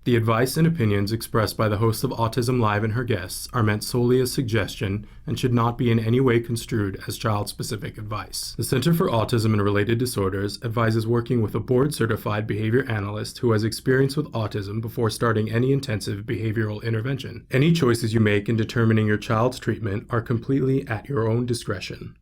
The advice and opinions expressed by the host of Autism Live and her guests are meant solely as suggestion and should not be in any way construed as child-specific advice. The Center for Autism and Related Disorders advises working with a board-certified behavior analyst who has experience with autism before starting any intensive behavioral intervention. Any choices you make in determining your child's treatment are completely at your own discretion.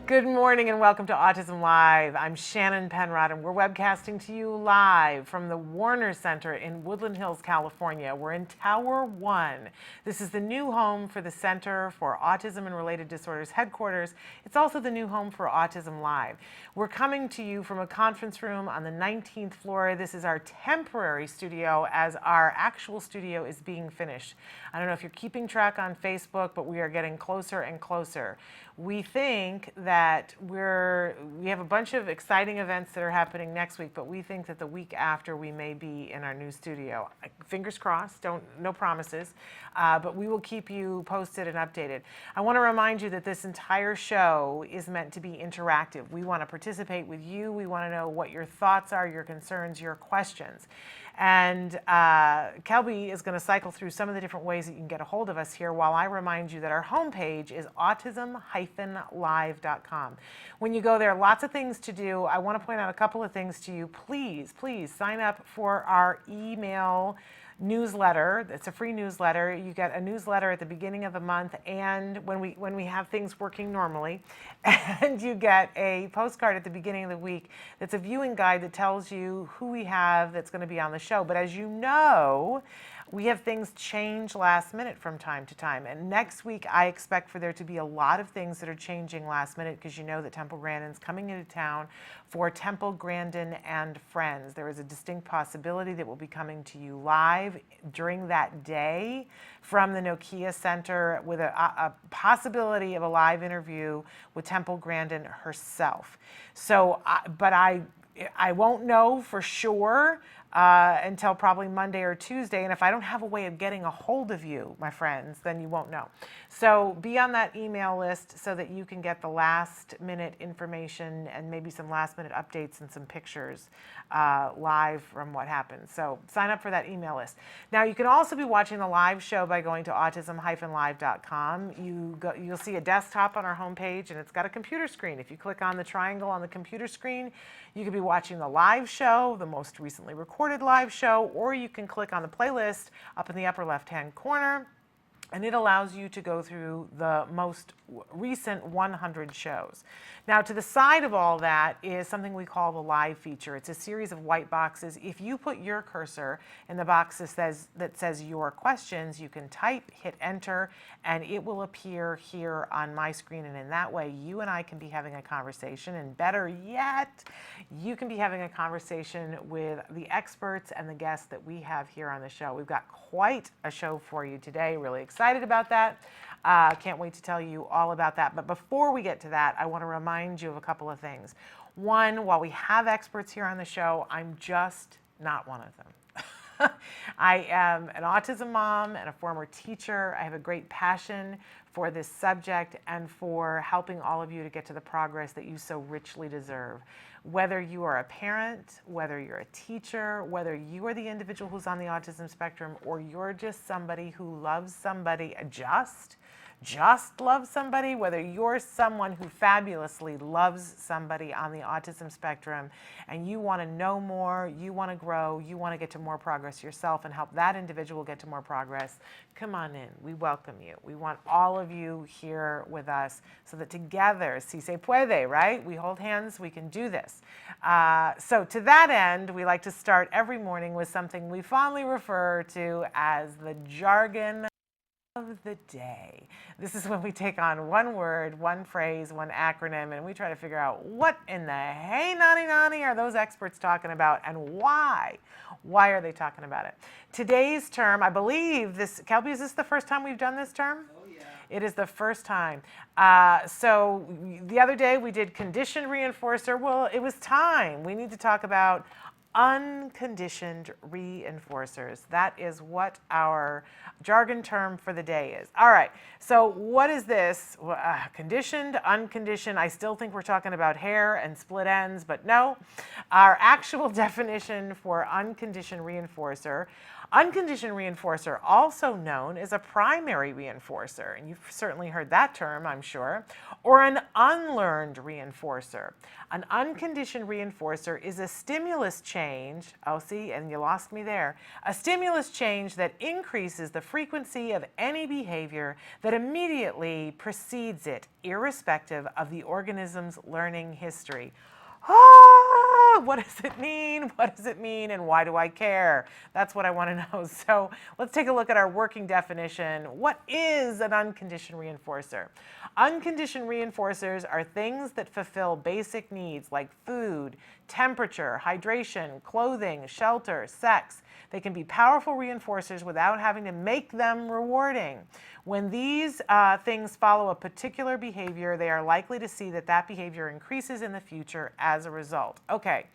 Good morning and welcome to Autism Live. I'm Shannon Penrod and we're webcasting to you live from the Warner Center in Woodland Hills, California. We're in Tower 1. This is the new home for the Center for Autism and Related Disorders headquarters. It's also the new home for Autism Live. We're coming to you from a conference room on the 19th floor. This is our temporary studio as our actual studio is being finished. I don't know if you're keeping track on Facebook, but we are getting closer and closer. We think that we have a bunch of exciting events that are happening next week, but we think that the week after we may be in our new studio. Fingers crossed, no promises, but we will keep you posted and updated. I want to remind you that this entire show is meant to be interactive. We want to participate with you. We want to know what your thoughts are, your concerns, your questions. And Kelby is going to cycle through some of the different ways that you can get a hold of us here while I remind you that our homepage is autism-live.com. When you go there, lots of things to do. I want to point out a couple of things to you. Please sign up for our email newsletter. It's a free newsletter. You get a newsletter at the beginning of the month and when we have things working normally, and you get a postcard at the beginning of the week that's a viewing guide that tells you who we have that's going to be on the show. But as you know, we have things change last minute from time to time. And next week, I expect for there to be a lot of things that are changing last minute because you know that Temple Grandin's coming into town for Temple Grandin and Friends. There is a distinct possibility that we'll be coming to you live during that day from the Nokia Center with a possibility of a live interview with Temple Grandin herself. So, but I won't know for sure until probably Monday or Tuesday. And if I don't have a way of getting a hold of you, my friends, then you won't know. So be on that email list so that you can get the last minute information and maybe some last minute updates and some pictures live from what happened. So sign up for that email list. Now you can also be watching the live show by going to autism-live.com. You'll see a desktop on our homepage and it's got a computer screen. If you click on the triangle on the computer screen, you can be watching the live show, the most recently recorded live show, or you can click on the playlist up in the upper left-hand corner, and it allows you to go through the most recent 100 shows. Now, to the side of all that is something we call the live feature. It's a series of white boxes. If you put your cursor in the box that says your questions, you can type, hit enter, and it will appear here on my screen. And in that way, you and I can be having a conversation. And better yet, you can be having a conversation with the experts and the guests that we have here on the show. We've got quite a show for you today. Really excited about that. Can't wait to tell you all about that. But before we get to that, I want to remind you of a couple of things. One, while we have experts here on the show, I'm just not one of them. I am an autism mom and a former teacher. I have a great passion for this subject and for helping all of you to get to the progress that you so richly deserve. Whether you are a parent, whether you're a teacher, whether you are the individual who's on the autism spectrum, or you're just somebody who loves somebody, just love somebody, whether you're someone who fabulously loves somebody on the autism spectrum and you want to know more, you want to grow, you want to get to more progress yourself and help that individual get to more progress, come on in. We welcome you. We want all of you here with us so that together, si se puede, right? We hold hands, we can do this. So to that end, we like to start every morning with something we fondly refer to as the jargon Of the day. This is when we take on one word, one phrase, one acronym, and we try to figure out what in the hey nani nani are those experts talking about and why. Why are they talking about it? Today's term, I believe this, Kelby, is this the first time we've done this term? Oh, yeah. It is the first time. So the other day we did conditioned reinforcer. Well, it was time. We need to talk about unconditioned reinforcers. That is what our jargon term for the day is. All right, so what is this? Conditioned, unconditioned. I still think we're talking about hair and split ends, but no. Our actual definition for unconditioned reinforcer. Unconditioned reinforcer, also known as a primary reinforcer, and you've certainly heard that term, I'm sure, or an unlearned reinforcer. An unconditioned reinforcer is a stimulus change, oh see, and you lost me there, a stimulus change that increases the frequency of any behavior that immediately precedes it, irrespective of the organism's learning history. What does it mean? What does it mean? And why do I care? That's what I want to know. So let's take a look at our working definition. What is an unconditioned reinforcer? Unconditioned reinforcers are things that fulfill basic needs like food, temperature, hydration, clothing, shelter, sex. They can be powerful reinforcers without having to make them rewarding. When these things follow a particular behavior, they are likely to see that that behavior increases in the future as a result. Okay,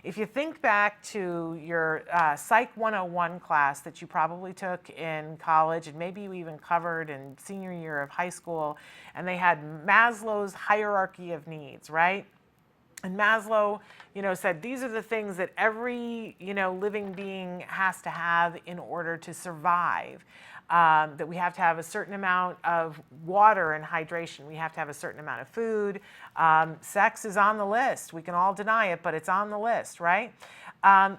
if you think back to your Psych 101 class that you probably took in college, and maybe you even covered in senior year of high school, and they had Maslow's hierarchy of needs, right? And Maslow, said these are the things that every, living being has to have in order to survive. That we have to have a certain amount of water and hydration. We have to have a certain amount of food. Sex is on the list. We can all deny it, but it's on the list, right?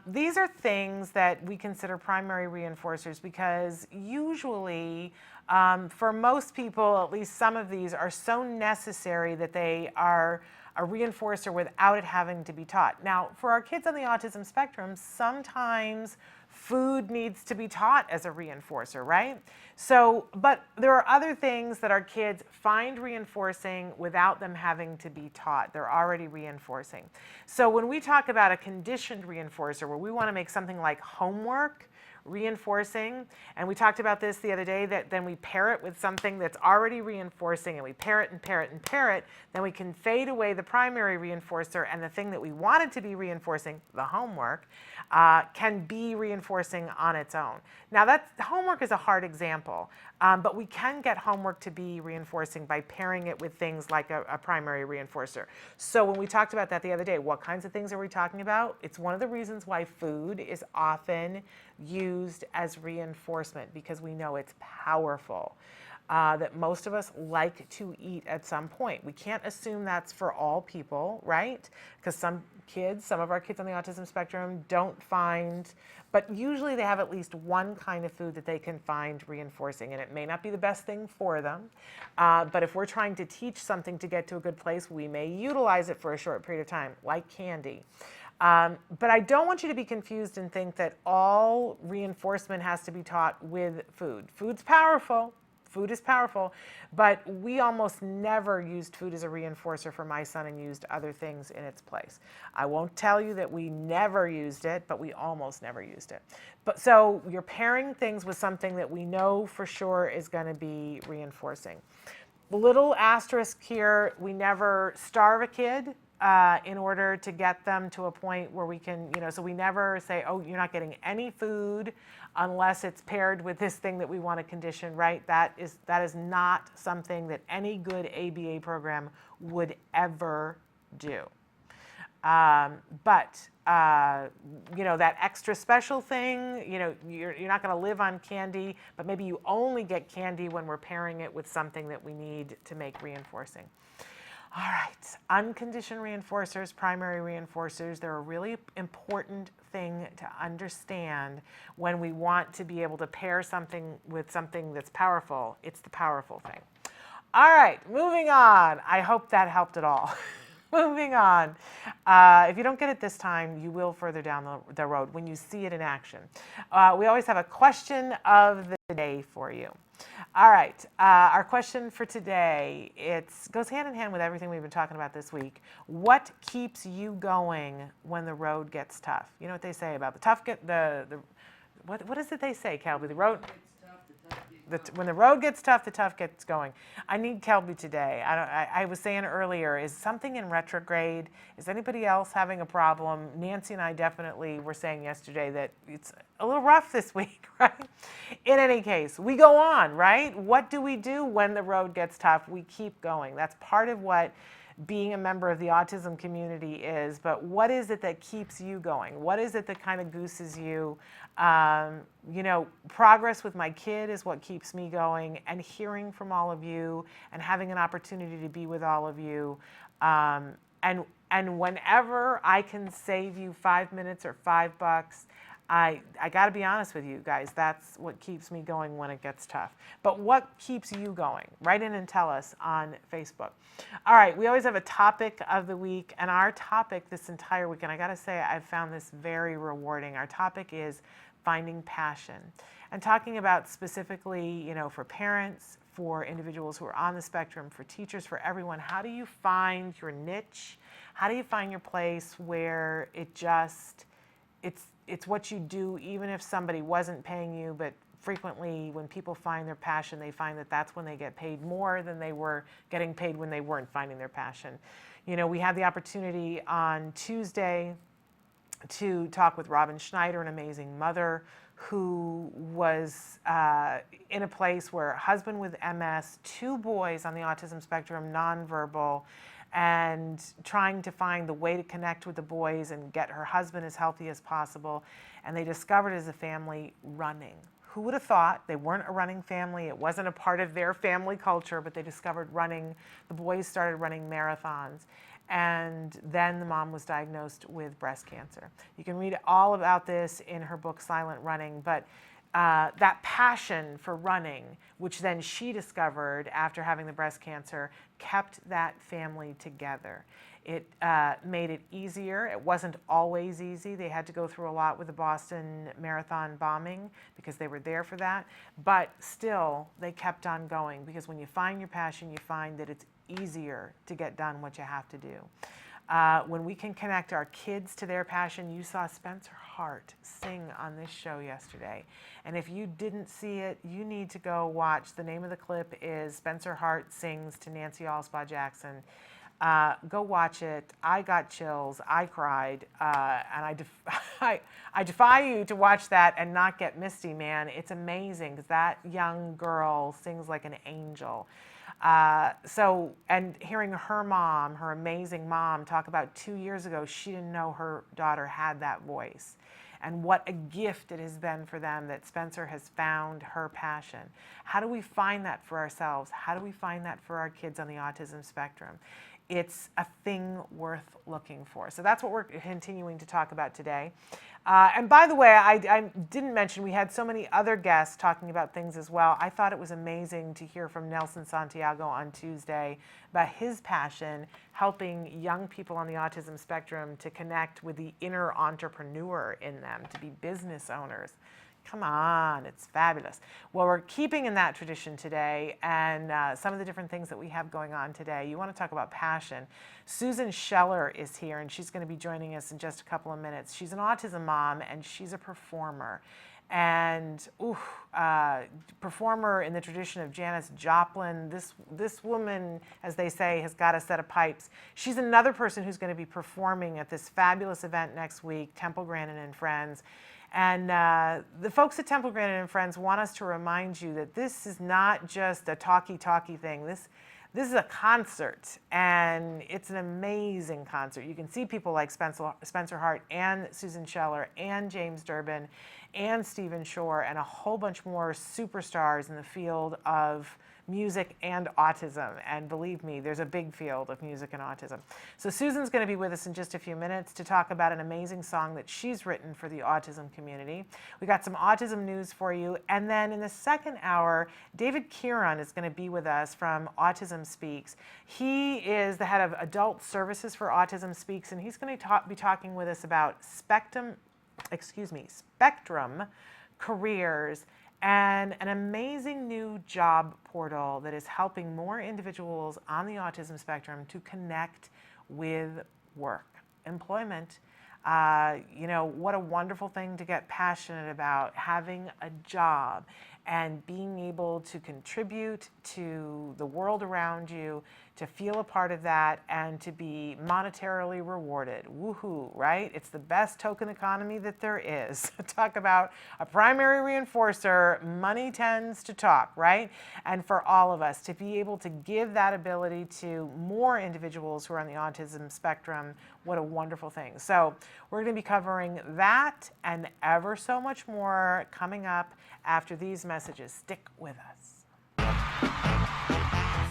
These are things that we consider primary reinforcers because usually, for most people, at least some of these are so necessary that they are a reinforcer without it having to be taught. Now, for our kids on the autism spectrum, sometimes food needs to be taught as a reinforcer, right? So, but there are other things that our kids find reinforcing without them having to be taught. They're already reinforcing. So when we talk about a conditioned reinforcer, where we want to make something like homework reinforcing, and we talked about this the other day, that then we pair it with something that's already reinforcing, and we pair it and pair it and pair it, then we can fade away the primary reinforcer, and the thing that we wanted to be reinforcing, the homework, can be reinforcing on its own. Now homework is a hard example, but we can get homework to be reinforcing by pairing it with things like a primary reinforcer. So when we talked about that the other day, what kinds of things are we talking about? It's one of the reasons why food is often used as reinforcement, because we know it's powerful. That most of us like to eat at some point. We can't assume that's for all people, right? Because some of our kids on the autism spectrum don't find, but usually they have at least one kind of food that they can find reinforcing, and it may not be the best thing for them, but if we're trying to teach something to get to a good place, we may utilize it for a short period of time, like candy. But I don't want you to be confused and think that all reinforcement has to be taught with food. Food's powerful. Food is powerful, but we almost never used food as a reinforcer for my son and used other things in its place. I won't tell you that we never used it, but we almost never used it. But so you're pairing things with something that we know for sure is going to be reinforcing. Little asterisk here, we never starve a kid in order to get them to a point where we can, so we never say, oh, you're not getting any food unless it's paired with this thing that we want to condition, right? That is not something that any good ABA program would ever do. But that extra special thing, you're not going to live on candy, but maybe you only get candy when we're pairing it with something that we need to make reinforcing. All right, unconditioned reinforcers, primary reinforcers, they're a really important thing to understand when we want to be able to pair something with something that's powerful. It's the powerful thing. All right, moving on. I hope that helped at all. Moving on. If you don't get it this time, you will further down the road when you see it in action. We always have a question of the day for you. All right. Our question for today, it goes hand in hand with everything we've been talking about this week. What keeps you going when the road gets tough? You know what they say about the tough get the what is it they say, Kelby? The road. When the road gets tough, the tough gets going. I need Kelby today. I was saying earlier, is something in retrograde? Is anybody else having a problem? Nancy and I definitely were saying yesterday that it's a little rough this week, right? In any case, we go on, right? What do we do when the road gets tough? We keep going. That's part of what being a member of the autism community is, but what is it that keeps you going? What is it that kind of gooses you? Progress with my kid is what keeps me going, and hearing from all of you and having an opportunity to be with all of you. And whenever I can save you 5 minutes or $5, I got to be honest with you guys, that's what keeps me going when it gets tough. But what keeps you going? Write in and tell us on Facebook. All right, we always have a topic of the week, and our topic this entire week, and I got to say I've found this very rewarding. Our topic is finding passion, and talking about specifically, for parents, for individuals who are on the spectrum, for teachers, for everyone. How do you find your niche? How do you find your place where it's what you do, even if somebody wasn't paying you, but frequently when people find their passion, they find that that's when they get paid more than they were getting paid when they weren't finding their passion. We had the opportunity on Tuesday to talk with Robin Schneider, an amazing mother who was in a place where husband with MS, 2 boys on the autism spectrum, nonverbal, and trying to find the way to connect with the boys and get her husband as healthy as possible. And they discovered as a family running. Who would have thought? They weren't a running family. It wasn't a part of their family culture, but they discovered running. The boys started running marathons. And then the mom was diagnosed with breast cancer. You can read all about this in her book, Silent Running, but that passion for running, which then she discovered after having the breast cancer, kept that family together. It made it easier. It wasn't always easy. They had to go through a lot with the Boston Marathon bombing because they were there for that. But still, they kept on going, because when you find your passion, you find that it's easier to get done what you have to do. When we can connect our kids to their passion, you saw Spencer Hart sing on this show yesterday. And if you didn't see it, you need to go watch. The name of the clip is Spencer Hart Sings to Nancy Alspaugh Jackson. Go watch it. I got chills. I cried. And I defy you to watch that and not get misty, man. It's amazing because that young girl sings like an angel. And hearing her mom, her amazing mom, talk about 2 years ago, she didn't know her daughter had that voice. And what a gift it has been for them that Spencer has found her passion. How do we find that for ourselves? How do we find that for our kids on the autism spectrum? It's a thing worth looking for. So that's what we're continuing to talk about today. And by the way, I didn't mention we had so many other guests talking about things as well. I thought it was amazing to hear from Nelson Santiago on Tuesday about his passion helping young people on the autism spectrum to connect with the inner entrepreneur in them, to be business owners. Come on, it's fabulous. Well, we're keeping in that tradition today, and some of the different things that we have going on today. You want to talk about passion. Susan Scheller is here, and she's going to be joining us in just a couple of minutes. She's an autism mom, and she's a performer. And performer in the tradition of Janis Joplin. This woman, as they say, has got a set of pipes. She's another person who's going to be performing at this fabulous event next week, Temple Grandin and Friends. And the folks at Temple Grandin and Friends want us to remind you that this is not just a talky thing. This is a concert, and it's an amazing concert. You can see people like Spencer Hart and Susan Scheller and James Durbin and Stephen Shore and a whole bunch more superstars in the field of music and autism. And believe me, there's a big field of music and autism. So Susan's going to be with us in just a few minutes to talk about an amazing song that she's written for the autism community. We got some autism news for you. And then in the second hour, David Kieran is going to be with us from Autism Speaks. He is the head of adult services for Autism Speaks, and he's going to be talking with us about spectrum careers and an amazing new job portal that is helping more individuals on the autism spectrum to connect with work, employment. What a wonderful thing to get passionate about, having a job and being able to contribute to the world around you, to feel a part of that, and to be monetarily rewarded. Woohoo, right? It's the best token economy that there is. Talk about a primary reinforcer, money tends to talk, right? And for all of us to be able to give that ability to more individuals who are on the autism spectrum, what a wonderful thing. So we're going to be covering that and ever so much more coming up after these messages. Stick with us.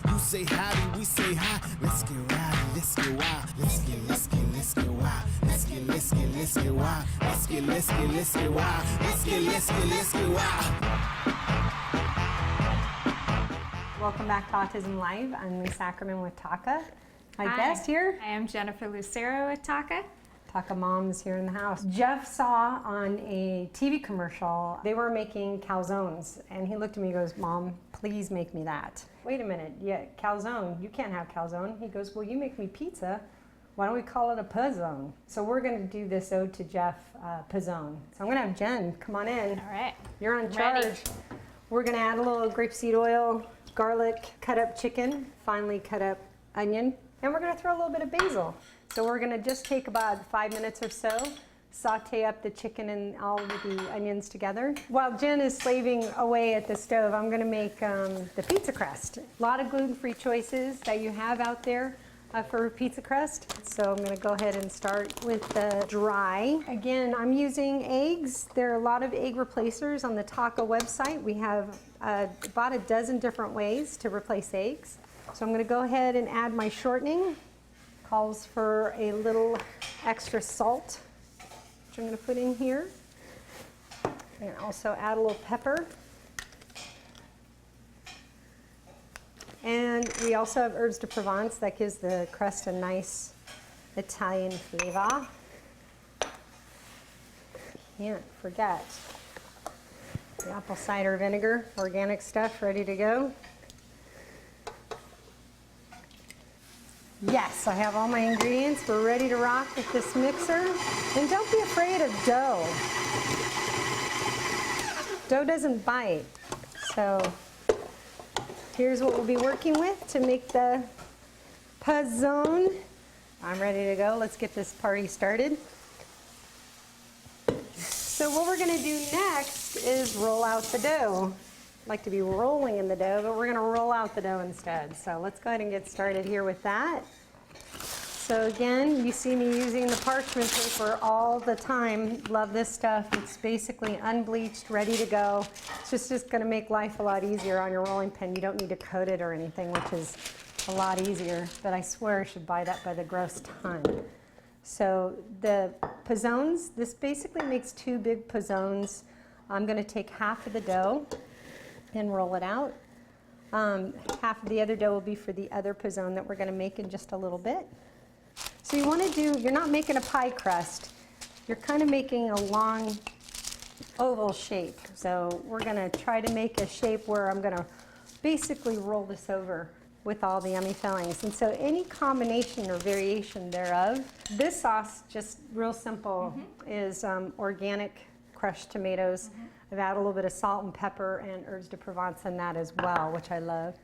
You say howdy, we say hi. Let's get rowdy, let's get wild. Let's get wild. Let's get wild. Let's get wild. Let's get wild. Welcome back to Autism Live. I'm Lisa Ackerman with Taka. My Hi. guest here, I am Jennifer Lucero with Taka. Taka Mom's here in the house. Jeff saw on a TV commercial, they were making calzones, and he looked at me and goes, "Mom, please make me that." Wait a minute, yeah, calzone, you can't have calzone. He goes, "Well, you make me pizza. Why don't we call it a puzzone?" So we're gonna do this ode to Jeff, puzzone. So I'm gonna have Jen come on in. All right. You're in charge. Ready. We're gonna add a little grapeseed oil, garlic, cut up chicken, finely cut up onion, and we're gonna throw a little bit of basil. So we're gonna just take about 5 minutes or so, saute up the chicken and all of the onions together. While Jen is slaving away at the stove, I'm gonna make the pizza crust. A lot of gluten-free choices that you have out there for pizza crust. So I'm gonna go ahead and start with the dry. Again, I'm using eggs. There are a lot of egg replacers on the Taka website. We have about a dozen different ways to replace eggs. So I'm gonna go ahead and add my shortening. Calls for a little extra salt, which I'm gonna put in here. And also add a little pepper. And we also have herbs de Provence that gives the crust a nice Italian flavor. Can't forget the apple cider vinegar, organic stuff ready to go. Yes, I have all my ingredients. We're ready to rock with this mixer. And don't be afraid of dough. Dough doesn't bite. So here's what we'll be working with to make the puzzone. I'm ready to go. Let's get this party started. So what we're gonna do next is roll out the dough. I like to be rolling in the dough, but we're gonna roll out the dough instead. So let's go ahead and get started here with that. So again, you see me using the parchment paper all the time. Love this stuff. It's basically unbleached, ready to go. It's just gonna make life a lot easier on your rolling pin. You don't need to coat it or anything, which is a lot easier, but I swear I should buy that by the gross ton. So the puzzones, this basically makes 2 big puzzones. I'm gonna take half of the dough and roll it out. Half of the other dough will be for the other puzzone that we're gonna make in just a little bit. So you wanna you're not making a pie crust, you're kind of making a long oval shape. So we're gonna try to make a shape where I'm gonna basically roll this over with all the yummy fillings. And so any combination or variation thereof. This sauce, just real simple, is organic crushed tomatoes. I've added a little bit of salt and pepper and herbs de Provence in that as well, which I love.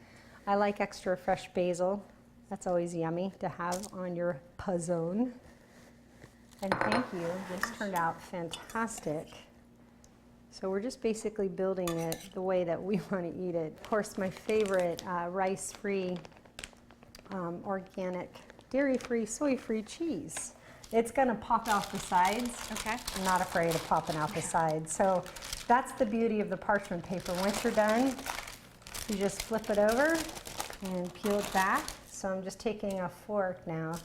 I like extra fresh basil. That's always yummy to have on your puzzone. And thank you, this turned out fantastic. So we're just basically building it the way that we want to eat it. Of course, my favorite rice-free, organic, dairy-free, soy-free cheese. It's gonna pop off the sides. Okay. I'm not afraid of popping out the sides. So that's the beauty of the parchment paper. Once you're done, you just flip it over and peel it back. So I'm just taking a fork now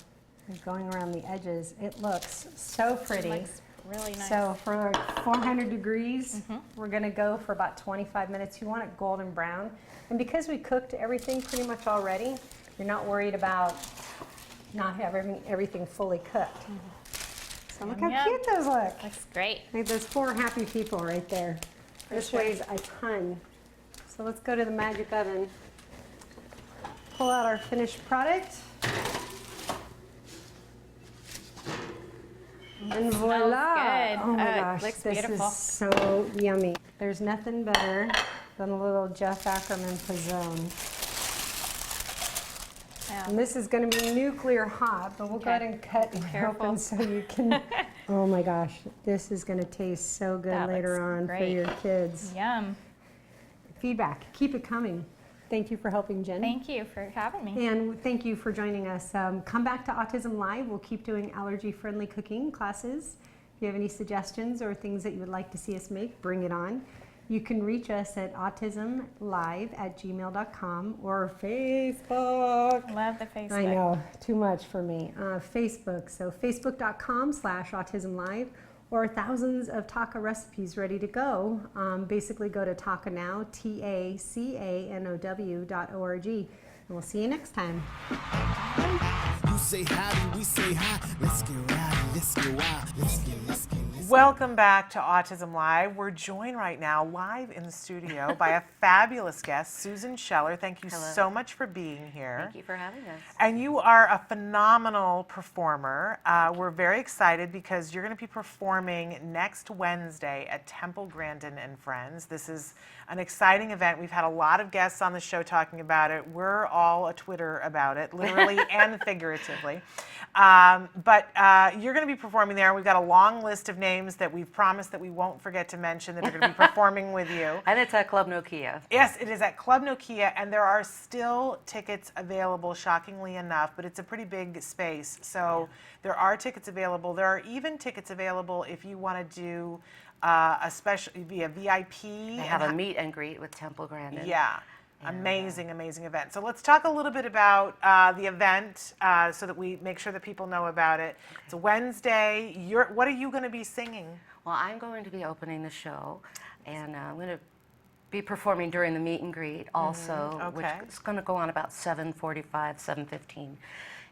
and going around the edges. It looks so pretty. It looks really nice. So for 400 degrees, we're gonna go for about 25 minutes. You want it golden brown. And because we cooked everything pretty much already, you're not worried about not having everything fully cooked. So look how Yum, cute those look. Looks great. Like those 4 happy people right there. This weighs a ton. So let's go to the magic oven. Pull out our finished product. And voila! good. Oh my It gosh, looks this beautiful. is so yummy. There's nothing better than a little Jeff Ackerman pizzone. Yeah. And this is going to be nuclear hot, but we'll go ahead and cut it Careful. open so you can. Oh my gosh, this is going to taste so good That later looks on for great. your kids. Yum. Feedback, keep it coming. Thank you for helping, Jen. Thank you for having me. And thank you for joining us. Come back to Autism Live. We'll keep doing allergy-friendly cooking classes. If you have any suggestions or things that you would like to see us make, bring it on. You can reach us at autismlive@gmail.com or Facebook. Love the Facebook. I know, too much for me. Facebook, so facebook.com/autismlive, or thousands of taco recipes ready to go. Basically go to Takanow, TACANOW.org, and we'll see you next time. You say howdy, we say hi. Let's get rowdy, let's get wild. Let's get. Welcome back to Autism Live. We're joined right now, live in the studio, by a fabulous guest, Susan Scheller. Thank you so much for being here. Thank you for having us. And you are a phenomenal performer. We're very excited because you're going to be performing next Wednesday at Temple Grandin and Friends. This is an exciting event. We've had a lot of guests on the show talking about it. We're all a Twitter about it, literally and figuratively. But you're going to be performing there. We've got a long list of names that we've promised that we won't forget to mention that are going to be performing with you. And it's at Club Nokia. Yes, it is at Club Nokia, and there are still tickets available, shockingly enough, but it's a pretty big space. So there are tickets available. There are even tickets available if you want to do a special, be a VIP. They have a meet and greet with Temple Grandin. Yeah. Amazing, amazing event. So let's talk a little bit about the event so that we make sure that people know about it. It's a Wednesday. What are you going to be singing? Well, I'm going to be opening the show, and I'm going to be performing during the meet and greet also, which is going to go on about 7:45, 7:15.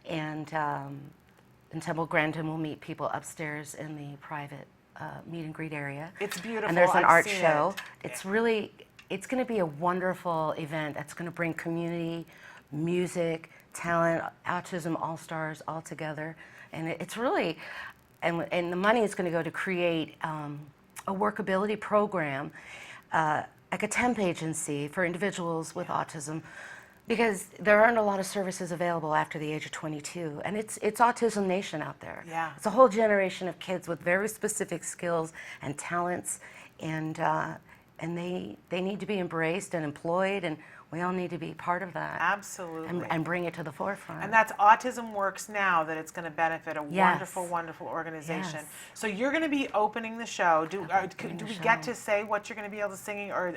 And Temple Grandin will meet people upstairs in the private meet and greet area. It's beautiful. And there's an I've art seen show. it. It's really, it's going to be a wonderful event that's going to bring community, music, talent, autism all-stars all together. And it's really, and the money is going to go to create a workability program, like a temp agency for individuals with autism, because there aren't a lot of services available after the age of 22, and it's Autism Nation out there. Yeah. It's a whole generation of kids with very specific skills and talents, and they need to be embraced and employed, and we all need to be part of that. Absolutely. And bring it to the forefront. And that's Autism Works Now, that it's going to benefit a wonderful, wonderful organization. Yes. So you're going to be opening the show. Do we get to say what you're going to be able to sing, or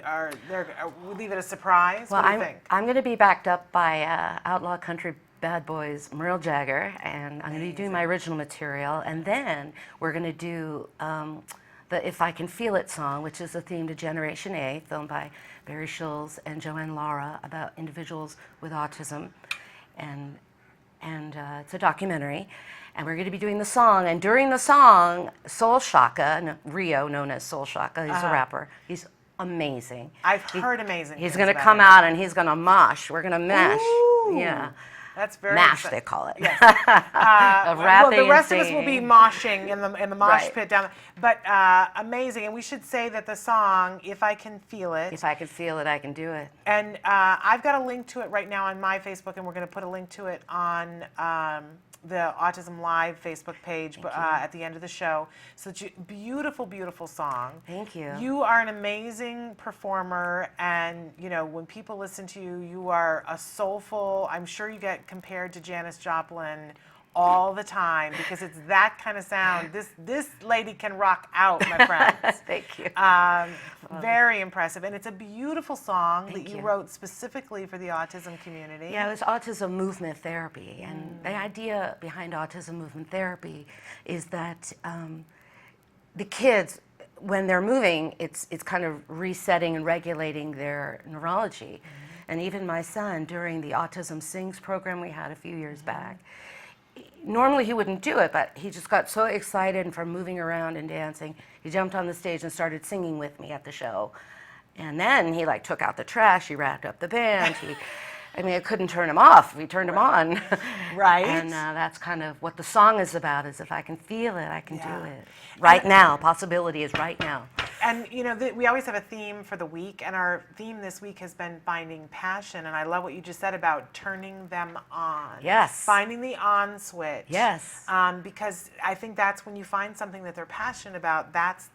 we leave it a surprise? Well, What do you think? I'm going to be backed up by Outlaw Country Bad Boys, Merle Jagger, and I'm going to be doing my original material, and then we're going to do the If I Can Feel It song, which is a theme to Generation A, filmed by Barry Schulz and Joanne Lara, about individuals with autism, and it's a documentary, and we're going to be doing the song, and during the song, Soul Shaka, Rio, known as Soul Shaka, he's a rapper, he's amazing. I've heard amazing He's things going to about come him. out and he's going to mosh. We're going to mash. Ooh. Yeah. That's very Mash, exciting. they call it. Yes. Of Well, rapping the rest and of us will be singing. moshing in the mosh Right. pit down. But amazing, and we should say that the song "If I Can Feel It," If I can feel it, I can do it. and I've got a link to it right now on my Facebook, and we're going to put a link to it on the Autism Live Facebook page at the end of the show. So it's a beautiful, beautiful song. Thank you. You are an amazing performer, and you know, when people listen to you, you are a soulful. I'm sure you get compared to Janis Joplin all the time because it's that kind of sound. This lady can rock out, my friends. Thank you. Very impressive, and it's a beautiful song that Thank you you. wrote specifically for the autism community. Yeah, it was autism movement therapy, and the idea behind autism movement therapy is that the kids, when they're moving, it's kind of resetting and regulating their neurology. And even my son, during the Autism Sings program we had a few years back, normally he wouldn't do it, but he just got so excited, and from moving around and dancing, he jumped on the stage and started singing with me at the show. And then he like took out the trash, he wrapped up the band, I mean, I couldn't turn him off. We turned him on. Right. And that's kind of what the song is about, is if I can feel it, I can do it. Right now. Possibility is right now. And, you know, we always have a theme for the week, and our theme this week has been finding passion. And I love what you just said about turning them on. Yes. Finding the on switch. Yes. Because I think that's when you find something that they're passionate about, that's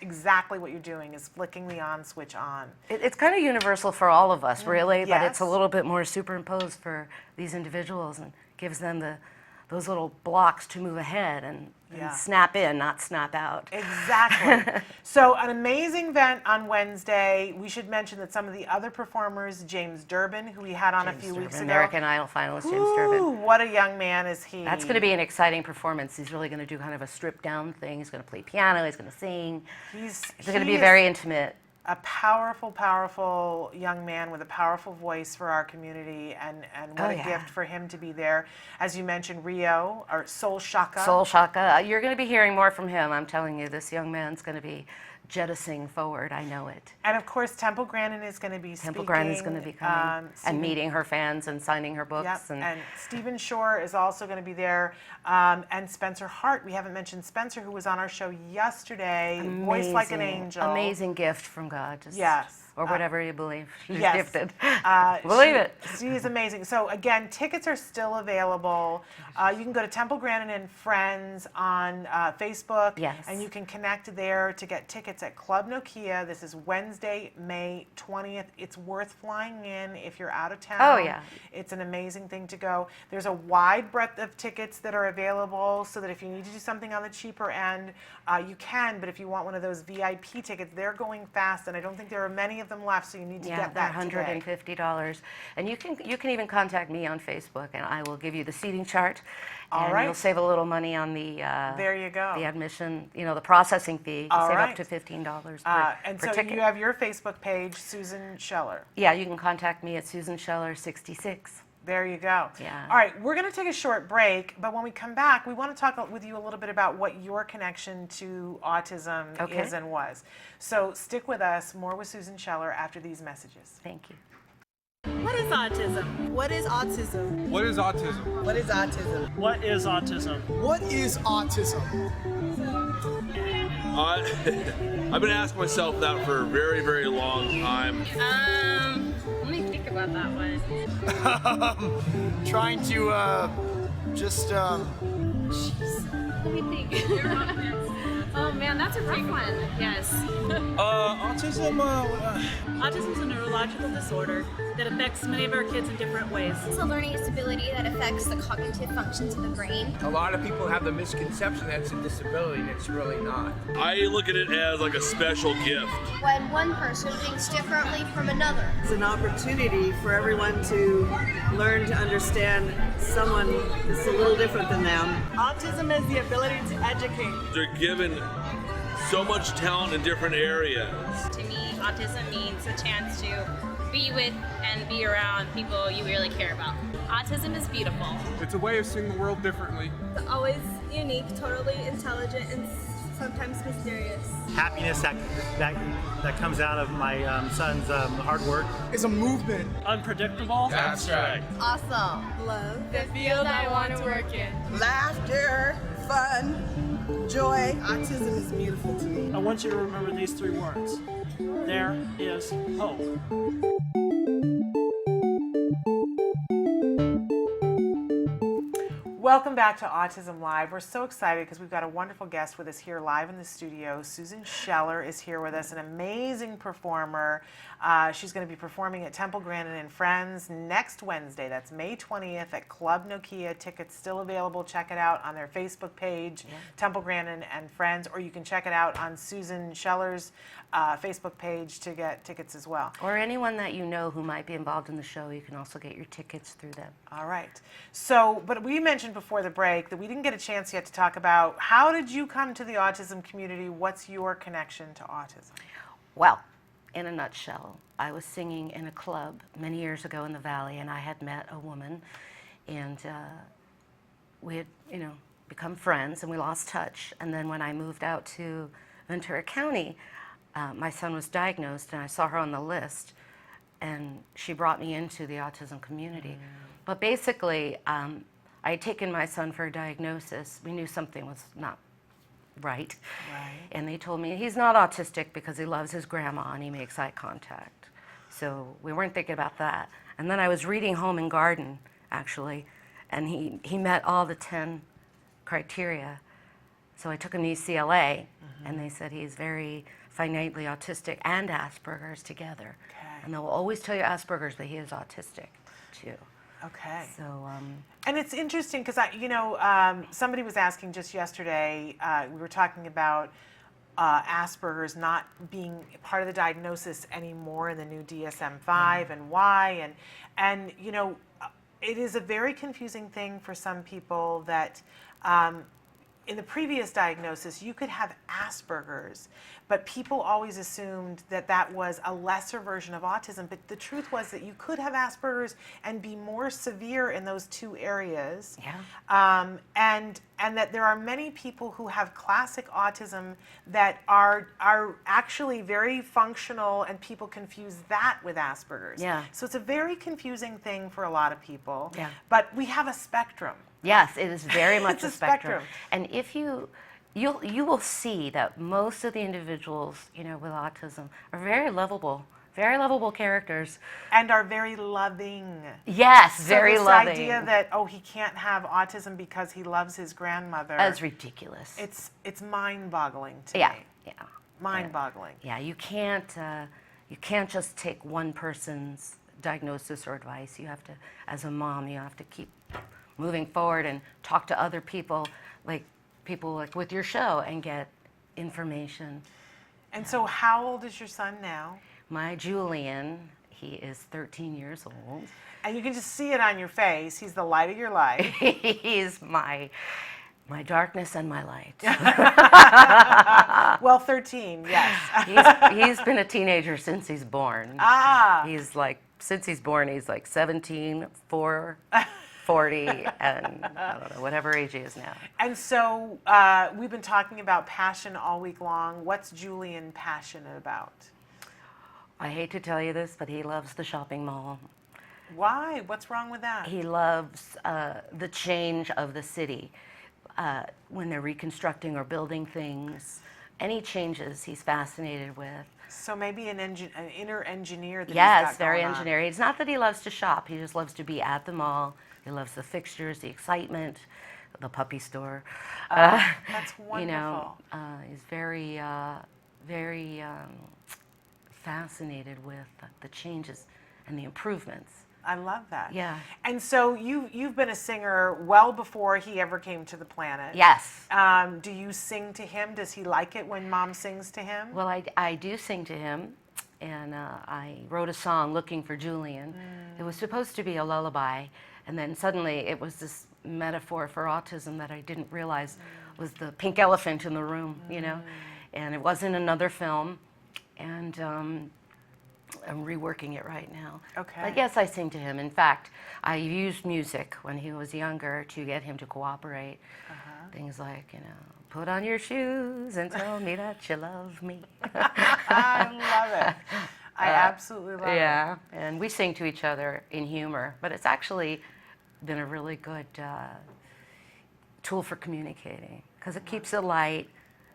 exactly what you're doing, is flicking the on switch on. It's kind of universal for all of us, really, but it's a Yes. little bit more superimposed for these individuals and gives them those little blocks to move ahead and snap in, not snap out. Exactly. So an amazing event on Wednesday. We should mention that some of the other performers, James Durbin, who we had on a few weeks ago. American Idol finalist James Ooh, Durbin. what a young man is he. That's going to be an exciting performance. He's really going to do kind of a stripped down thing. He's going to play piano, he's going to sing. It's going to be very intimate. A powerful, powerful young man with a powerful voice for our community, and what a gift for him to be there. As you mentioned, Rio, or Soul Shaka. Soul Shaka. You're going to be hearing more from him. I'm telling you, this young man's going to be jettisoning forward. I know it. And of course, Temple Grandin is going to be speaking. Temple Grandin is going to be coming and meeting her fans and signing her books. Yep. And Stephen Shore is also going to be there. And Spencer Hart. We haven't mentioned Spencer, who was on our show yesterday. Amazing, Voice like an angel. Amazing gift from God. Just, Yes. Or whatever you believe. She's Yes. gifted. Believe it. She's amazing. So again, tickets are still available. You can go to Temple Grandin and Friends on Facebook. Yes. And you can connect there to get tickets at Club Nokia. This is Wednesday, May 20th. It's worth flying in if you're out of town. Oh, yeah. It's an amazing thing to go. There's a wide breadth of tickets that are available, so that if you need to do something on the cheaper end, you can. But if you want one of those VIP tickets, they're going fast, and I don't think there are many of them left, so you need to get that they're today. $150. And you can even contact me on Facebook, and I will give you the seating chart. All and right. you'll save a little money on the There you go. the admission, the processing fee. You All save right. up to $15 And per so ticket. you have your Facebook page, Susan Scheller. Yeah, you can contact me at Susan Scheller 66. There you go. Yeah. All right, we're going to take a short break, but when we come back, we want to talk with you a little bit about what your connection to autism is and was. So stick with us. More with Susan Scheller after these messages. Thank you. What is autism? What is autism? What is autism? What is autism? What is autism? What is autism? I've been asking myself that for a very, very long time. Let me think about that one. Trying to just Let me think. Oh man, that's a rough one. Yes. Autism, Autism is a neurological disorder that affects many of our kids in different ways. It's a learning disability that affects the cognitive functions of the brain. A lot of people have the misconception that it's a disability, and it's really not. I look at it as like a special gift. When one person thinks differently from another. It's an opportunity for everyone to learn to understand someone that's a little different than them. Autism is the ability to educate. They're given so much talent in different areas. To me, autism means a chance to be with and be around people you really care about. Autism is beautiful. It's a way of seeing the world differently. It's always unique, totally intelligent, and sometimes mysterious. Happiness that comes out of my son's hard work. is a movement. Unpredictable. That's right. Awesome. Love. The field I want to work in. Laughter, fun, joy. Autism is beautiful to me. I want you to remember these three words. There is hope. Welcome back to Autism Live. We're so excited because we've got a wonderful guest with us here live in the studio. Susan Scheller is here with us, an amazing performer. She's going to be performing at Temple Grandin and Friends next Wednesday. That's May 20th at Club Nokia. Tickets still available. Check it out on their Facebook page, Temple Grandin and Friends, or you can check it out on Susan Scheller's Facebook page to get tickets as well. Or anyone that you know who might be involved in the show, you can also get your tickets through them. All right. So, but we mentioned before the break that we didn't get a chance yet to talk about how did you come to the autism community? What's your connection to autism? Well, in a nutshell, I was singing in a club many years ago in the Valley, and I had met a woman, and we had, become friends, and we lost touch. And then when I moved out to Ventura County, my son was diagnosed, and I saw her on the list, and she brought me into the autism community. But basically, I had taken my son for a diagnosis. We knew something was not right. And they told me he's not autistic because he loves his grandma and he makes eye contact. So we weren't thinking about that. And then I was reading Home and Garden, actually, and he met all the 10 criteria. So I took him to UCLA, and they said he's very finitely autistic and Asperger's together. And they'll always tell you Asperger's, but he is autistic too. Okay. So, and it's interesting because somebody was asking just yesterday. We were talking about Asperger's not being part of the diagnosis anymore in the new DSM-5 and why, and it is a very confusing thing for some people that. In the previous diagnosis, you could have Asperger's, but people always assumed that that was a lesser version of autism. But the truth was that you could have Asperger's and be more severe in those two areas. And that there are many people who have classic autism that are actually very functional, and people confuse that with Asperger's. So it's a very confusing thing for a lot of people. But we have a spectrum. Yes, it is very much It's a a spectrum. spectrum. And if you will see that most of the individuals, with autism are very lovable characters. And are very loving. Yes, So very this loving. idea that, he can't have autism because he loves his grandmother. That's ridiculous. It's mind-boggling to Yeah, me. yeah. Mind-boggling. Yeah, you can't just take one person's diagnosis or advice. You have to, as a mom, you have to keep moving forward and talk to other people like with your show and get information. And so how old is your son now? My Julian, he is 13 years old. And you can just see it on your face. He's the light of your life. He's my darkness and my light. Well, 13, yes. he's been a teenager since he's born. Since he's born, he's like 17, 4, 40, and I don't know, whatever age he is now. And so we've been talking about passion all week long. What's Julian passionate about? I hate to tell you this, but he loves the shopping mall. Why? What's wrong with that? He loves the change of the city. When they're reconstructing or building things, any changes he's fascinated with. So maybe an inner engineer that Yes, he's got very going on. engineering. It's not that he loves to shop. He just loves to be at the mall. He loves the fixtures, the excitement, the puppy store. That's wonderful. He's very, very fascinated with the changes and the improvements. I love that. Yeah. And so you've been a singer well before he ever came to the planet. Yes. Do you sing to him? Does he like it when Mom sings to him? Well, I do sing to him, and I wrote a song, Looking for Julian. It was supposed to be a lullaby, and then suddenly it was this metaphor for autism that I didn't realize was the pink elephant in the room, and it was in another film, and I'm reworking it right now. Okay. But yes, I sing to him. In fact, I used music when he was younger to get him to cooperate. Things like, put on your shoes and tell me that you love me. I love it. I absolutely love it. Yeah, and we sing to each other in humor, but it's actually been a really good tool for communicating because it keeps it light.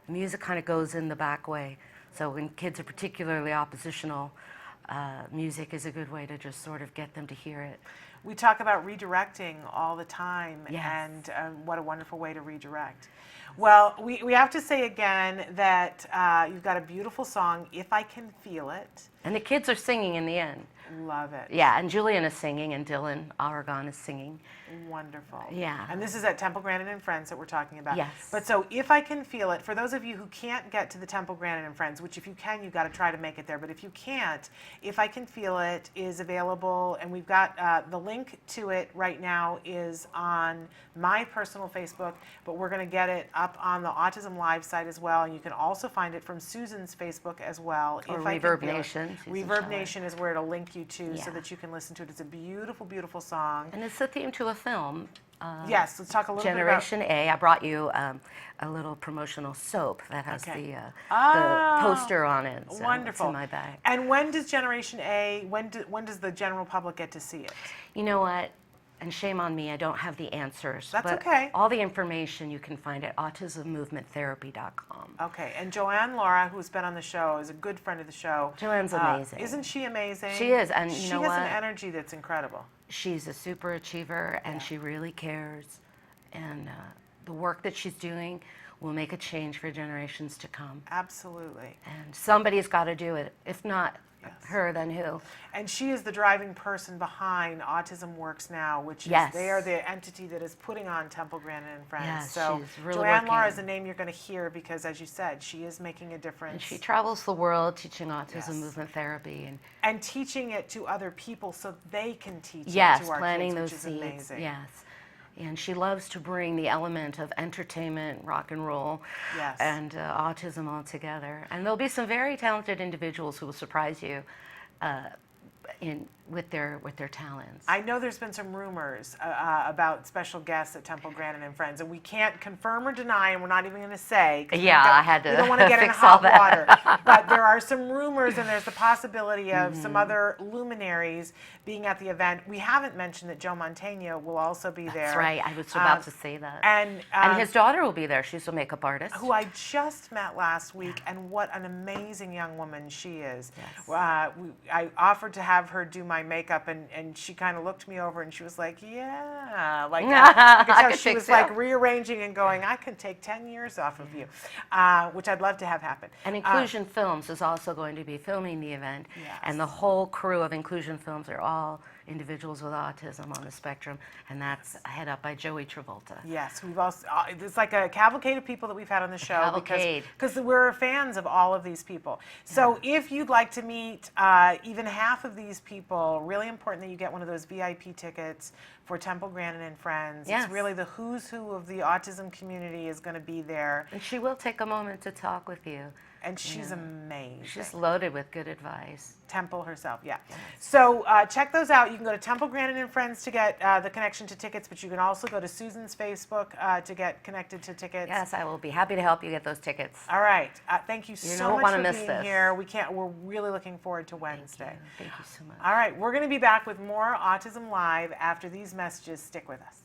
Music kind of goes in the back way. So when kids are particularly oppositional, music is a good way to just sort of get them to hear it. We talk about redirecting all the time, Yes. and what a wonderful way to redirect. Well, we have to say again that you've got a beautiful song, If I Can Feel It. And the kids are singing in the end. Love it. Yeah, and Julian is singing, and Dylan Aragon is singing. Wonderful. Yeah. And this is at Temple Grandin and Friends that we're talking about. Yes. But so If I Can Feel It, for those of you who can't get to the Temple Grandin and Friends, which if you can, you've got to try to make it there. But if you can't, If I Can Feel It is available, and we've got the link to it right now is on my personal Facebook, but we're going to get it up on the Autism Live site as well. And you can also find it from Susan's Facebook as well. Or If I Can Reverb Feel It. Nation, Susan Reverb Scheller. Nation is where it'll link you to so Yeah. that you can listen to it. It's a beautiful, beautiful song. And it's the theme to a film, Yes, let's talk a little Generation bit about... A. I brought you a little promotional soap that has the poster on it. So wonderful. It's in my bag. And when does Generation A, when does the general public get to see it? You know what? And shame on me, I don't have the answers. That's but okay. All the information you can find at autismmovementtherapy.com. Okay, and Joanne Laura, who's been on the show, is a good friend of the show. Joanne's amazing. Isn't she amazing? She is, and you know what? She has an energy that's incredible. She's a super achiever, and she really cares. And the work that she's doing will make a change for generations to come. Absolutely. And somebody's got to do it. If not her, then who? And she is the driving person behind Autism Works Now, which is they are the entity that is putting on Temple Grandin and Friends. Yes, so she's really Joanne working. Laura is a name you're going to hear because, as you said, she is making a difference. And she travels the world teaching autism movement therapy and teaching it to other people so they can teach it to our planting kids, those which is seeds. amazing. Yes. And she loves to bring the element of entertainment, rock and roll, and autism all together. And there'll be some very talented individuals who will surprise you with their talents. I know there's been some rumors about special guests at Temple Grandin and Friends, and we can't confirm or deny, and we're not even going to say. I had to we don't want to get in hot water. But there are some rumors, and there's the possibility of some other luminaries being at the event. We haven't mentioned that Joe Mantegna will also be there. That's right. I was about to say that. And his daughter will be there. She's a makeup artist. Who I just met last week, and what an amazing young woman she is. Yes. I offered to have her do my makeup, and she kind of looked me over and she was like, yeah, like that. You could tell she was like rearranging and going, I can take 10 years off of you, which I'd love to have happen. And Inclusion Films is also going to be filming the event, and the whole crew of Inclusion Films are all individuals with autism on the spectrum, and that's head up by Joey Travolta. Yes, we've also, it's like a cavalcade of people that we've had on the show because we're fans of all of these people. So if you'd like to meet even half of these people, really important that you get one of those VIP tickets for Temple Grandin and Friends. Yes. It's really the who's who of the autism community is going to be there. And she will take a moment to talk with you. And she's amazing. She's loaded with good advice. Temple herself, yeah. So check those out. You can go to Temple Grandin and Friends to get the connection to tickets, but you can also go to Susan's Facebook to get connected to tickets. Yes, I will be happy to help you get those tickets. All right. Thank you so much for being this. here. We're really looking forward to Wednesday. Thank you so much. All right. We're going to be back with more Autism Live after these messages. Stick with us.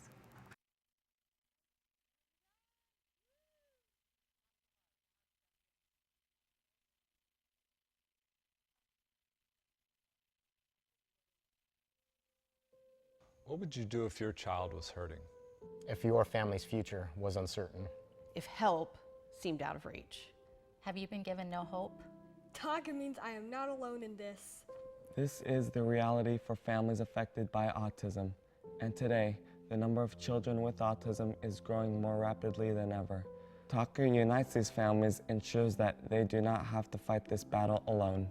What would you do if your child was hurting? If your family's future was uncertain. If help seemed out of reach. Have you been given no hope? Taka means I am not alone in this. This is the reality for families affected by autism. And today, the number of children with autism is growing more rapidly than ever. Taka unites these families and ensures that they do not have to fight this battle alone.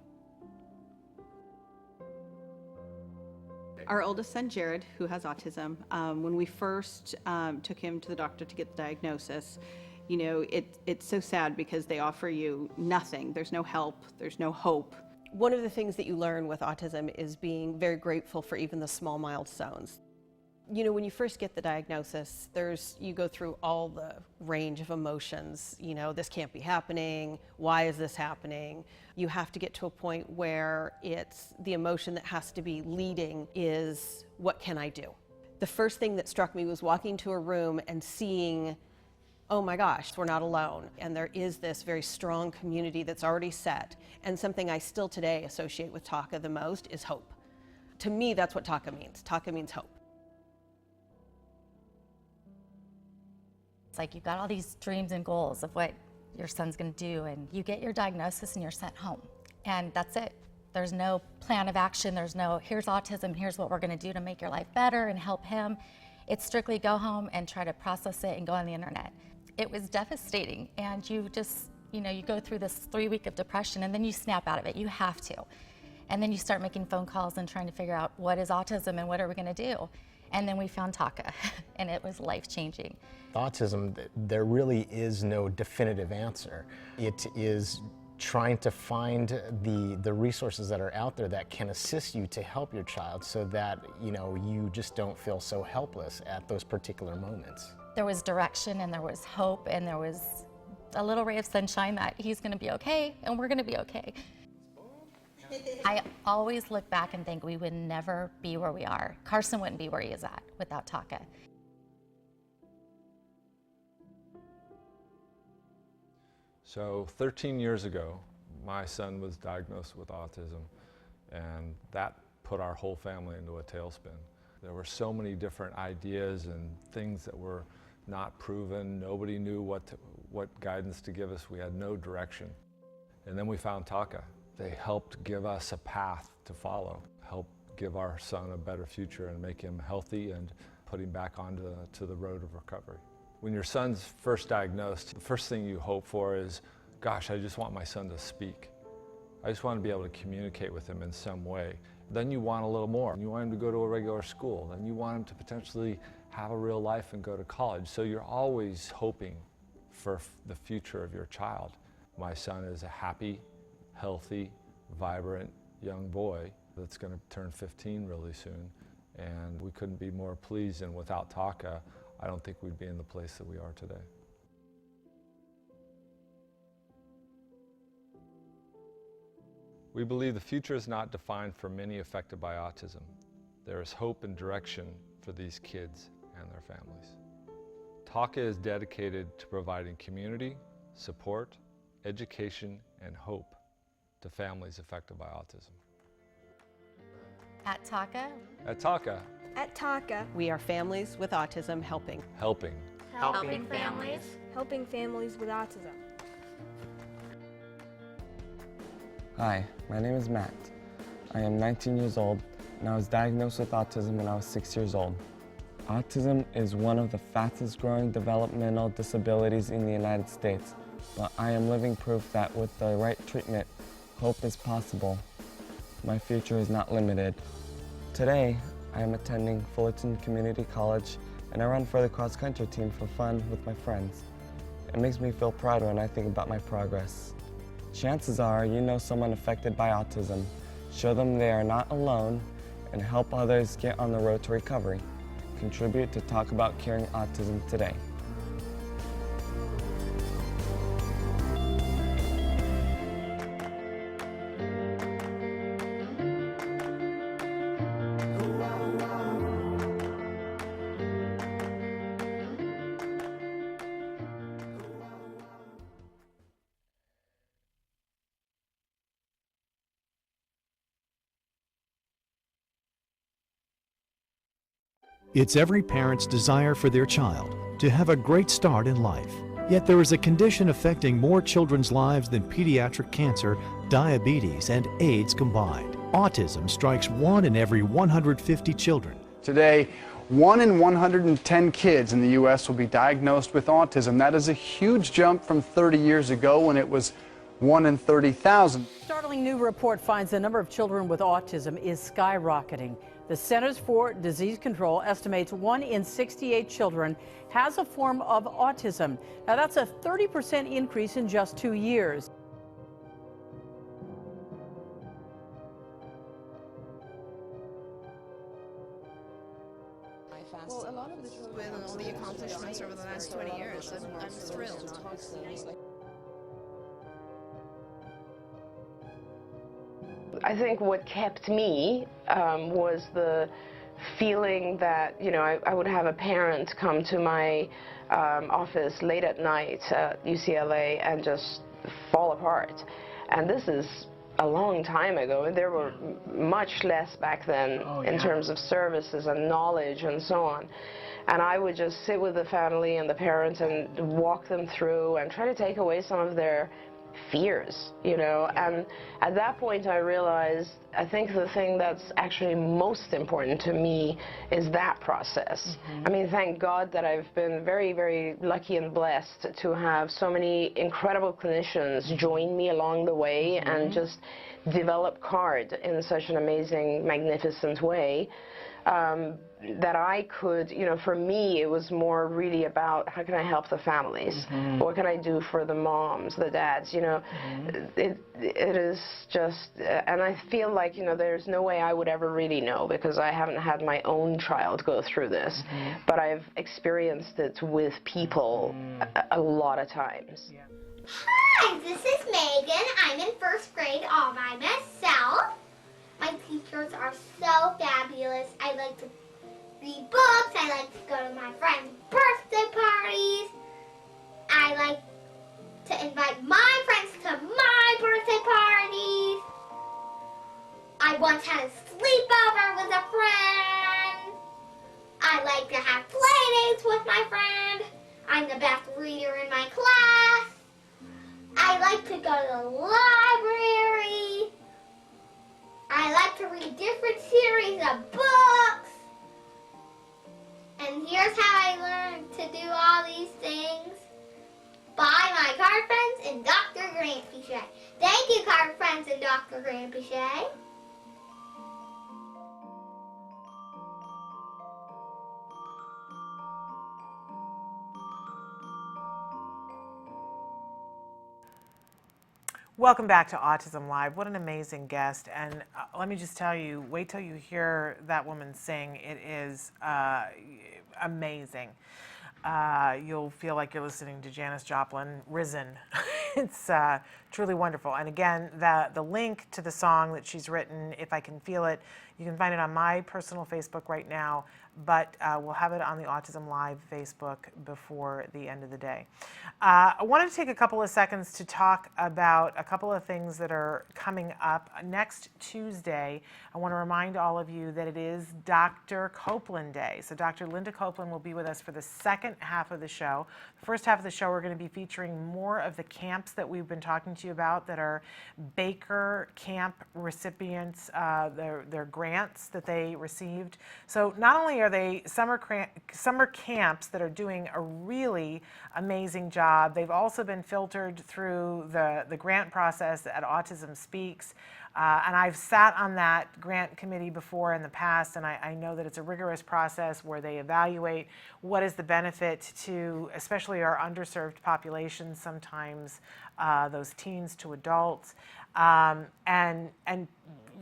Our oldest son, Jared, who has autism, when we first took him to the doctor to get the diagnosis, you know, it's so sad because they offer you nothing. There's no help, there's no hope. One of the things that you learn with autism is being very grateful for even the small milestones. You know, when you first get the diagnosis, you go through all the range of emotions. You know, this can't be happening. Why is this happening? You have to get to a point where it's the emotion that has to be leading is, what can I do? The first thing that struck me was walking to a room and seeing, oh my gosh, we're not alone. And there is this very strong community that's already set. And something I still today associate with Taka the most is hope. To me, that's what Taka means. Taka means hope. It's like you've got all these dreams and goals of what your son's going to do, and you get your diagnosis and you're sent home. And that's it. There's no plan of action. There's no, here's autism, here's what we're going to do to make your life better and help him. It's strictly go home and try to process it and go on the internet. It was devastating, and you just, you know, you go through this 3-week of depression, and then you snap out of it. You have to. And then you start making phone calls and trying to figure out what is autism and what are we going to do. And then we found Taka, and it was life-changing. Autism, there really is no definitive answer. It is trying to find the resources that are out there that can assist you to help your child so that, you know, you just don't feel so helpless at those particular moments. There was direction and there was hope and there was a little ray of sunshine that he's going to be okay and we're going to be okay. I always look back and think we would never be where we are. Carson wouldn't be where he is at without Taka. So 13 years ago, my son was diagnosed with autism, and that put our whole family into a tailspin. There were so many different ideas and things that were not proven. Nobody knew what guidance to give us. We had no direction. And then we found Taka. They helped give us a path to follow, help give our son a better future and make him healthy and put him back onto the road of recovery. When your son's first diagnosed, the first thing you hope for is, gosh, I just want my son to speak. I just want to be able to communicate with him in some way. Then you want a little more. You want him to go to a regular school. Then you want him to potentially have a real life and go to college. So you're always hoping for the future of your child. My son is a happy, healthy, vibrant young boy that's going to turn 15 really soon. And we couldn't be more pleased, and without Taka, I don't think we'd be in the place that we are today. We believe the future is not defined for many affected by autism. There is hope and direction for these kids and their families. Taka is dedicated to providing community, support, education, and hope to families affected by autism. At Taka? At Taka. At Taka, We are families with autism helping. Helping. helping families. Helping families with autism. Hi, my name is Matt. I am 19 years old and I was diagnosed with autism when I was 6 years old. Autism is one of the fastest growing developmental disabilities in the United States, but I am living proof that with the right treatment, hope is possible. My future is not limited. Today, I am attending Fullerton Community College and I run for the cross-country team for fun with my friends. It makes me feel proud when I think about my progress. Chances are you know someone affected by autism. Show them they are not alone and help others get on the road to recovery. Contribute to Talk About Curing Autism today. It's every parent's desire for their child to have a great start in life. Yet there is a condition affecting more children's lives than pediatric cancer, diabetes, and AIDS combined. Autism strikes 1 in every 150 children. Today, 1 in 110 kids in the U.S. will be diagnosed with autism. That is a huge jump from 30 years ago when it was 1 in 30,000. Startling new report finds the number of children with autism is skyrocketing. The Centers for Disease Control estimates 1 in 68 children has a form of autism. Now that's a 30% increase in just 2 years. Well, a lot of this with all the accomplishments over the last 20 years, I'm thrilled. I think what kept me was the feeling that, you know, I would have a parent come to my office late at night at UCLA and just fall apart. And this is a long time ago. There were much less back then in terms of services and knowledge and so on. And I would just sit with the family and the parents and walk them through and try to take away some of their fears, you know. And at that point I realized, I think the thing that's actually most important to me is that process. I mean, thank God that I've been very, very lucky and blessed to have so many incredible clinicians join me along the way and just develop CARD in such an amazing, magnificent way. that I could, for me, it was more really about how can I help the families? What can I do for the moms, the dads? It is just, and I feel like, there's no way I would ever really know because I haven't had my own child go through this, but I've experienced it with people a lot of times. Hi, this is Megan. I'm in first grade all by myself. My teachers are so fabulous. I like to read books. I like to go to my friends' birthday parties. I like to invite my friends to my birthday parties. I once had a sleepover with a friend. I like to have play dates with my friend. I'm the best reader in my class. I like to go to the library. I like to read different series of books. And here's how I learned to do all these things. By my card friends and Dr. Grandpichet. Thank you, card friends and Dr. Grandpichet. Welcome back to Autism Live. What an amazing guest. And let me just tell you, wait till you hear that woman sing. It is amazing. You'll feel like you're listening to Janis Joplin, Risen. It's truly wonderful. And again, the link to the song that she's written, If I Can Feel It, you can find it on my personal Facebook right now, but we'll have it on the Autism Live Facebook before the end of the day. I wanted to take a couple of seconds to talk about a couple of things that are coming up. Next Tuesday, I want to remind all of you that it is Dr. Copeland Day. So Dr. Linda Copeland will be with us for the second half of the show. The first half of the show, we're going to be featuring more of the camps that we've been talking to you about that are Baker Camp recipients, their grants that they received. So not only are they summer camps that are doing a really amazing job, they've also been filtered through the grant process at Autism Speaks. And I've sat on that grant committee before in the past, and I know that it's a rigorous process where they evaluate what is the benefit to, especially our underserved populations, sometimes those teens to adults, and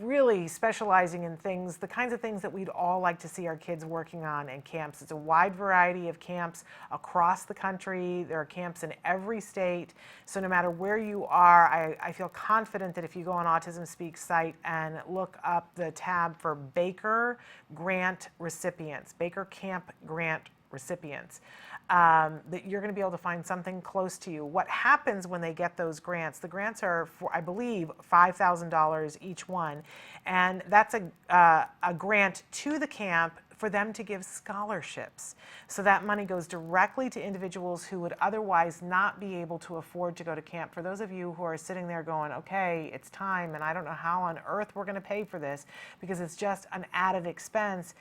really specializing in things, the kinds of things that we'd all like to see our kids working on in camps. It's a wide variety of camps across the country. There are camps in every state. So no matter where you are, I feel confident that if you go on Autism Speaks site and look up the tab for Baker Grant Recipients, Baker Camp Grant Recipients, that you're going to be able to find something close to you. What happens when they get those grants? The grants are, for, I believe, $5,000 each one, and that's a grant to the camp for them to give scholarships. So that money goes directly to individuals who would otherwise not be able to afford to go to camp. For those of you who are sitting there going, okay, it's time, and I don't know how on earth we're going to pay for this because it's just an added expense.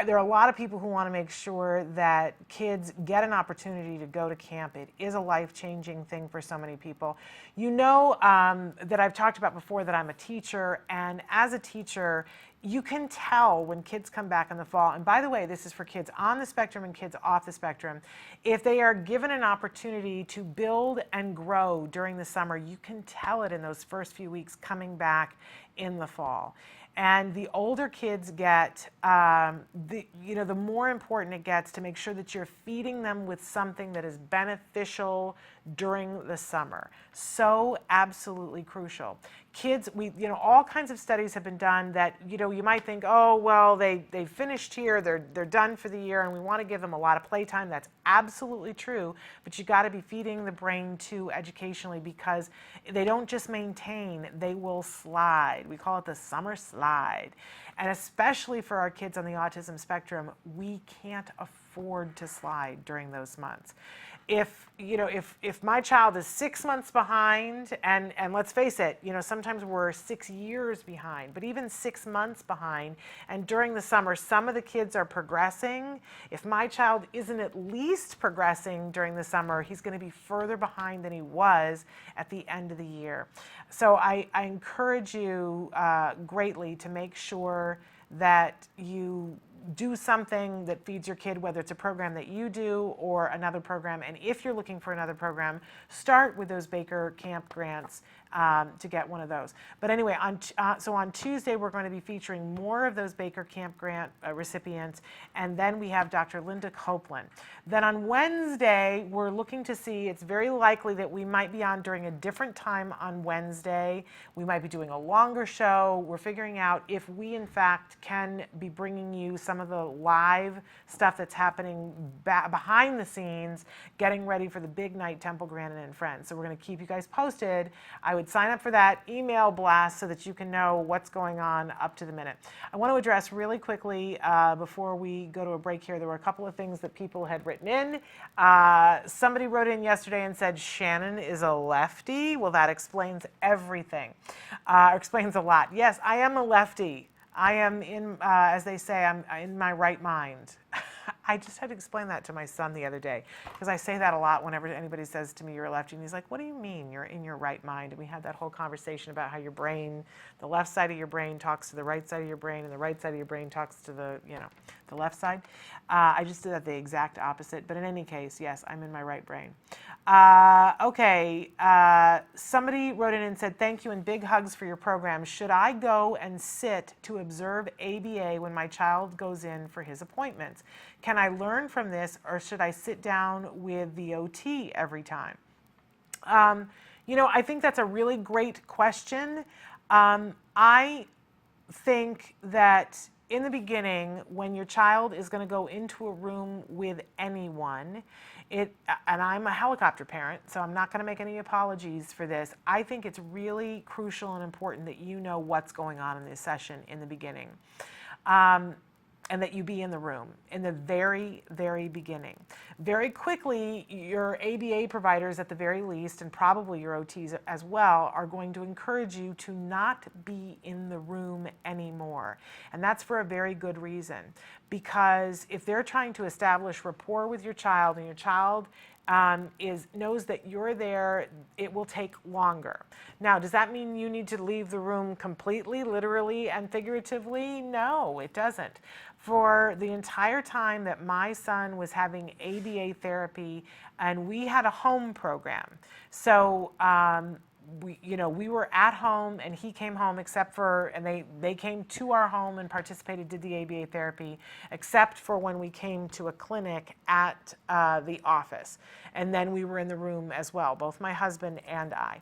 There are a lot of people who want to make sure that kids get an opportunity to go to camp. It is a life-changing thing for so many people. You know that I've talked about before that I'm a teacher, and as a teacher, you can tell when kids come back in the fall, and by the way, this is for kids on the spectrum and kids off the spectrum, if they are given an opportunity to build and grow during the summer, you can tell it in those first few weeks coming back in the fall. And the older kids get, the more important it gets to make sure that you're feeding them with something that is beneficial during the summer. So absolutely crucial. Kids, all kinds of studies have been done that, you might think, oh, well, they finished here, they're done for the year, and we want to give them a lot of playtime. That's absolutely true, but you got to be feeding the brain too educationally, because they don't just maintain, they will slide. We call it the summer slide. And especially for our kids on the autism spectrum, we can't afford to slide during those months. If my child is 6 months behind, and let's face it, sometimes we're 6 years behind, but even 6 months behind, and during the summer, some of the kids are progressing. If my child isn't at least progressing during the summer, he's going to be further behind than he was at the end of the year. So I encourage you greatly to make sure that you do something that feeds your kid, whether it's a program that you do or another program. And if you're looking for another program, start with those Baker Camp grants to get one of those. But anyway, so on Tuesday, we're going to be featuring more of those Baker Camp grant recipients. And then we have Dr. Linda Copeland. Then on Wednesday, we're looking to see, it's very likely that we might be on during a different time on Wednesday. We might be doing a longer show. We're figuring out if we, in fact, can be bringing you some of the live stuff that's happening behind the scenes, getting ready for the big night, Temple Grandin and Friends. So we're going to keep you guys posted. I would sign up for that email blast so that you can know what's going on up to the minute. I want to address really quickly before we go to a break here, there were a couple of things that people had written in. Somebody wrote in yesterday and said Shannon is a lefty. Well, that explains everything. Explains a lot. Yes, I am a lefty. I am in, as they say, I'm in my right mind. I just had to explain that to my son the other day because I say that a lot whenever anybody says to me, you're a lefty. And he's like, what do you mean you're in your right mind? And we had that whole conversation about how your brain, the left side of your brain talks to the right side of your brain and the right side of your brain talks to the, the left side. I just did that the exact opposite. But in any case, yes, I'm in my right brain. Okay, somebody wrote in and said, thank you and big hugs for your program. Should I go and sit to observe ABA when my child goes in for his appointments? Can I learn from this or should I sit down with the OT every time? I think that's a really great question. I think that in the beginning, when your child is going to go into a room with anyone, and I'm a helicopter parent, so I'm not going to make any apologies for this. I think it's really crucial and important that you know what's going on in this session in the beginning. And that you be in the room in the very, very beginning. Very quickly, your ABA providers at the very least, and probably your OTs as well, are going to encourage you to not be in the room anymore. And that's for a very good reason. Because if they're trying to establish rapport with your child and your child knows that you're there, it will take longer. Now, does that mean you need to leave the room completely, literally and figuratively? No, it doesn't. For the entire time that my son was having ABA therapy, and we had a home program, so we were at home and he came home and they came to our home and participated, did the ABA therapy, except for when we came to a clinic at the office. And then we were in the room as well, both my husband and I.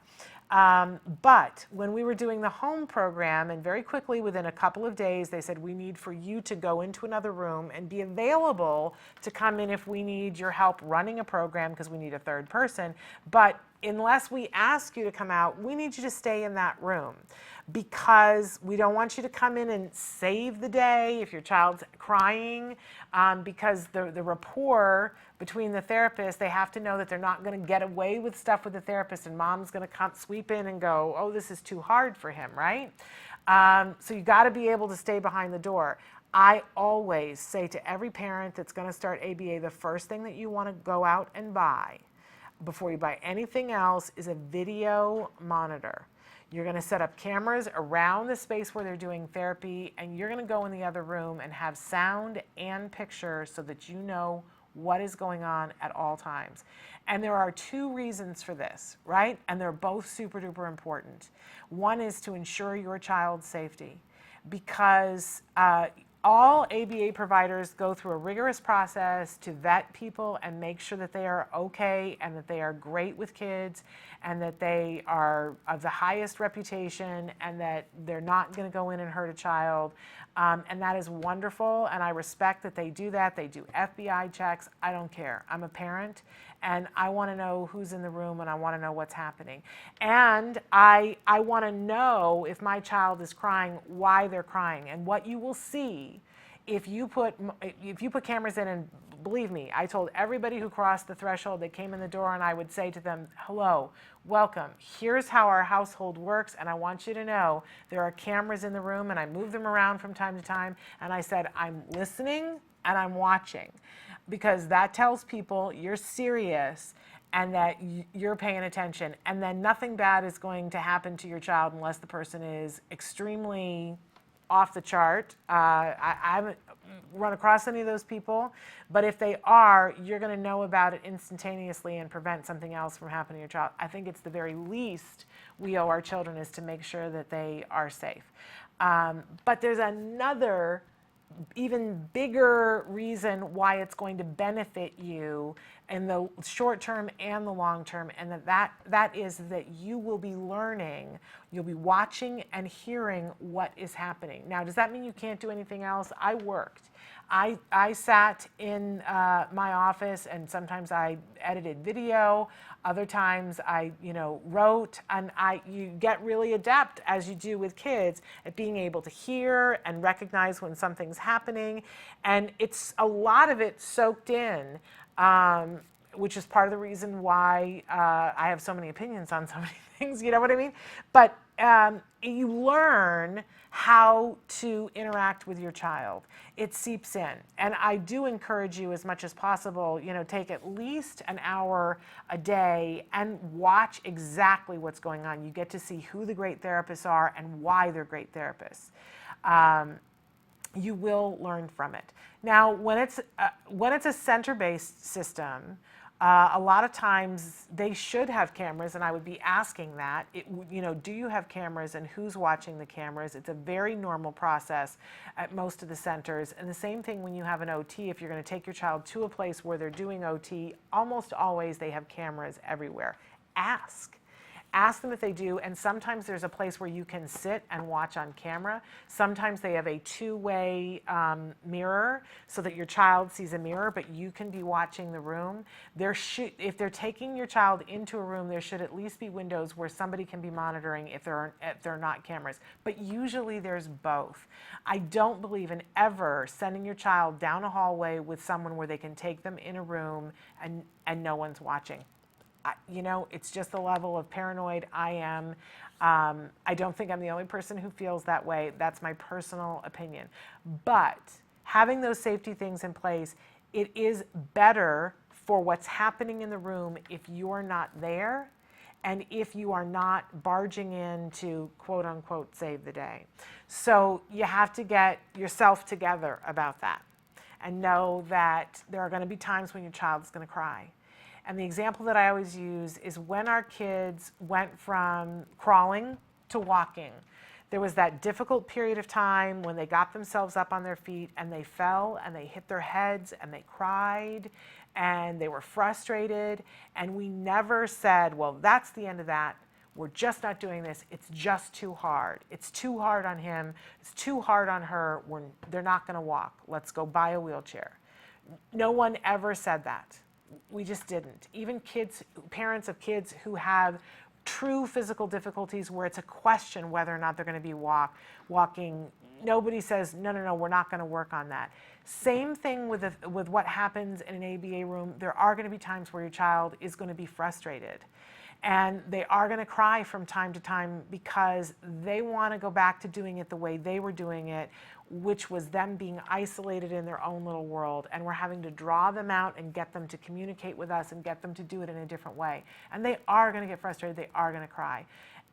But when we were doing the home program, and very quickly within a couple of days, they said, we need for you to go into another room and be available to come in if we need your help running a program because we need a third person. But unless we ask you to come out, we need you to stay in that room because we don't want you to come in and save the day if your child's crying, because the rapport between the therapist, they have to know that they're not going to get away with stuff with the therapist and mom's going to come sweep in and go, oh, this is too hard for him, right? So you got to be able to stay behind the door. I always say to every parent that's going to start ABA, the first thing that you want to go out and buy before you buy anything else is a video monitor. You're going to set up cameras around the space where they're doing therapy, and you're going to go in the other room and have sound and picture so that you know what is going on at all times. And there are two reasons for this, right? And they're both super duper important. One is to ensure your child's safety, because all ABA providers go through a rigorous process to vet people and make sure that they are okay and that they are great with kids and that they are of the highest reputation and that they're not going to go in and hurt a child. And that is wonderful, and I respect that they do that. They do FBI checks. I don't care. I'm a parent, and I want to know who's in the room, and I want to know what's happening. And I want to know if my child is crying, why they're crying. And what you will see if you put cameras in, and believe me, I told everybody who crossed the threshold, they came in the door, and I would say to them, hello, welcome. Here's how our household works, and I want you to know there are cameras in the room, and I move them around from time to time, and I said, I'm listening and I'm watching, because that tells people you're serious and that you're paying attention, and then nothing bad is going to happen to your child unless the person is extremely off the chart. I haven't run across any of those people, but if they are, you're going to know about it instantaneously and prevent something else from happening to your child. I think it's the very least we owe our children is to make sure that they are safe. But there's another even bigger reason why it's going to benefit you in the short term and the long term, and that is that you will be learning, you'll be watching and hearing what is happening. Now, does that mean you can't do anything else? I worked. I sat in my office, and sometimes I edited video. Other times I, wrote, and you get really adept, as you do with kids, at being able to hear and recognize when something's happening. And it's a lot of it soaked in, which is part of the reason why I have so many opinions on so many things, you know what I mean? But you learn how to interact with your child. It seeps in. And I do encourage you as much as possible, take at least an hour a day and watch exactly what's going on. You get to see who the great therapists are and why they're great therapists. You will learn from it. Now, when it's a center-based system, a lot of times they should have cameras, and I would be asking that. Do you have cameras, and who's watching the cameras? It's a very normal process at most of the centers. And the same thing when you have an OT. If you're going to take your child to a place where they're doing OT, almost always they have cameras everywhere. Ask them if they do, and sometimes there's a place where you can sit and watch on camera. Sometimes they have a two-way mirror so that your child sees a mirror, but you can be watching the room. If they're taking your child into a room, there should at least be windows where somebody can be monitoring if there are not cameras. But usually there's both. I don't believe in ever sending your child down a hallway with someone where they can take them in a room and no one's watching. It's just the level of paranoid I am. I don't think I'm the only person who feels that way. That's my personal opinion. But having those safety things in place, it is better for what's happening in the room if you're not there and if you are not barging in to quote unquote save the day. So you have to get yourself together about that and know that there are going to be times when your child is going to cry. And the example that I always use is when our kids went from crawling to walking. There was that difficult period of time when they got themselves up on their feet and they fell and they hit their heads and they cried and they were frustrated. And we never said, well, that's the end of that. We're just not doing this. It's just too hard. It's too hard on him. It's too hard on her. They're not going to walk. Let's go buy a wheelchair. No one ever said that. We just didn't. Even parents of kids who have true physical difficulties where it's a question whether or not they're going to be walking, nobody says, no, we're not going to work on that. Same thing with what happens in an ABA room. There are going to be times where your child is going to be frustrated. And they are going to cry from time to time because they want to go back to doing it the way they were doing it, which was them being isolated in their own little world. And we're having to draw them out and get them to communicate with us and get them to do it in a different way. And they are going to get frustrated. They are going to cry.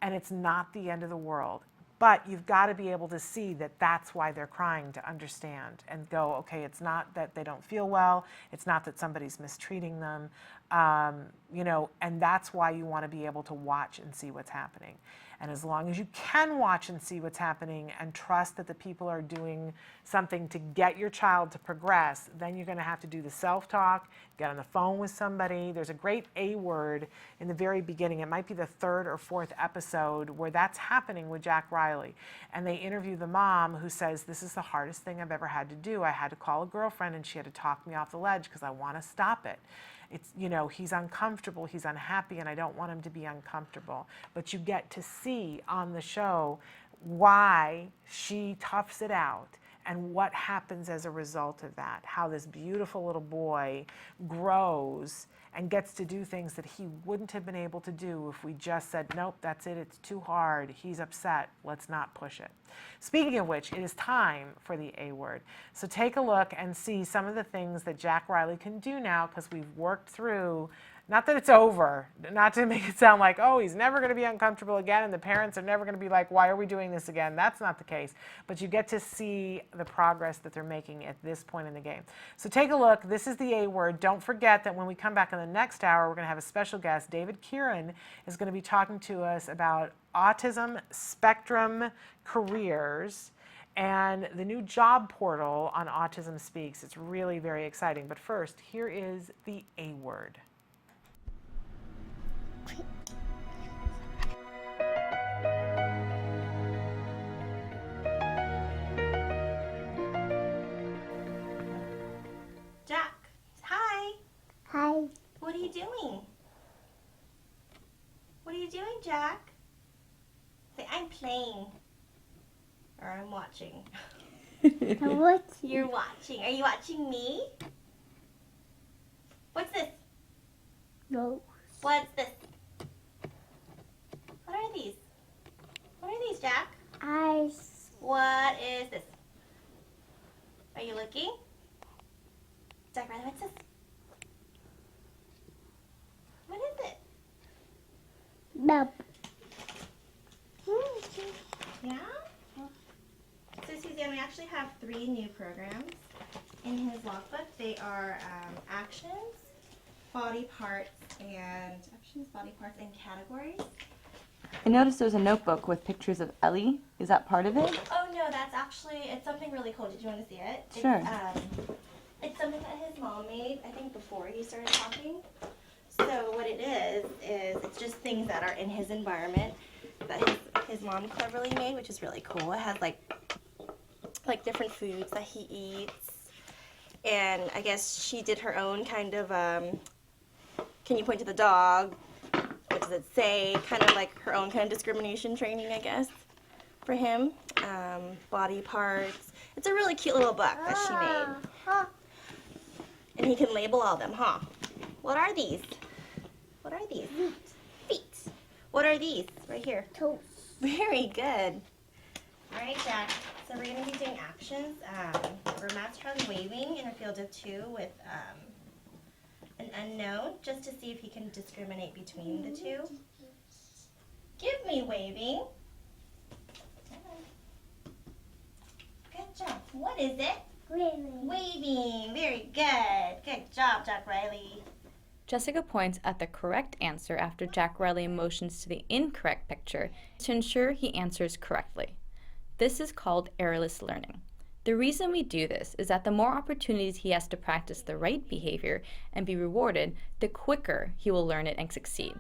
And it's not the end of the world. But you've got to be able to see that that's why they're crying, to understand and go, okay, it's not that they don't feel well. It's not that somebody's mistreating them. And that's why you want to be able to watch and see what's happening. And as long as you can watch and see what's happening and trust that the people are doing something to get your child to progress, then you're going to have to do the self-talk, get on the phone with somebody. There's a great A word in the very beginning. It might be the 3rd or 4th episode where that's happening with Jack Riley. And they interview the mom who says, this is the hardest thing I've ever had to do. I had to call a girlfriend and she had to talk me off the ledge because I want to stop it. It's, he's uncomfortable, he's unhappy, and I don't want him to be uncomfortable. But you get to see on the show why she toughs it out and what happens as a result of that, how this beautiful little boy grows and gets to do things that he wouldn't have been able to do if we just said, nope, that's it, it's too hard, he's upset, let's not push it. Speaking of which, it is time for the A word. So take a look and see some of the things that Jack Riley can do now, because we've worked through Not that it's over, not to make it sound like, oh, he's never going to be uncomfortable again and the parents are never going to be like, why are we doing this again? That's not the case. But you get to see the progress that they're making at this point in the game. So take a look. This is the A word. Don't forget that when we come back in the next hour, we're going to have a special guest. David Kieran is going to be talking to us about autism spectrum careers and the new job portal on Autism Speaks. It's really very exciting. But first, here is the A word. Jack, hi. Hi. What are you doing? What are you doing, Jack? Say, I'm playing. Or I'm watching. I'm watching. You're watching. Are you watching me? What's this? No. What's this? What are these? What are these, Jack? Eyes. What is this? Are you looking? Jack, Riley, what's this? What is it? Nope. Yeah? So Suzanne, we actually have 3 new programs in his logbook. They are actions, body parts, and categories. I noticed there's a notebook with pictures of Ellie. Is that part of it? Oh no, that's actually, it's something really cool. Did you want to see it? Sure. It's something that his mom made, I think, before he started talking. So what it is it's just things that are in his environment that his mom cleverly made, which is really cool. It has like different foods that he eats. And I guess she did her own kind of, can you point to the dog? What does it say? Kind of like her own kind of discrimination training, I guess, for him. Body parts. It's a really cute little book that she made. And he can label all of them, huh? What are these? What are these? Feet. What are these? Right here. Toes. Very good. All right, Jack. So we're going to be doing actions. We're Matt's Charlie waving in a field of 2 with an unknown, just to see if he can discriminate between the 2. Give me waving. Good job. What is it? Waving. Waving. Very good. Good job, Jack Riley. Jessica points at the correct answer after Jack Riley motions to the incorrect picture to ensure he answers correctly. This is called errorless learning. The reason we do this is that the more opportunities he has to practice the right behavior and be rewarded, the quicker he will learn it and succeed.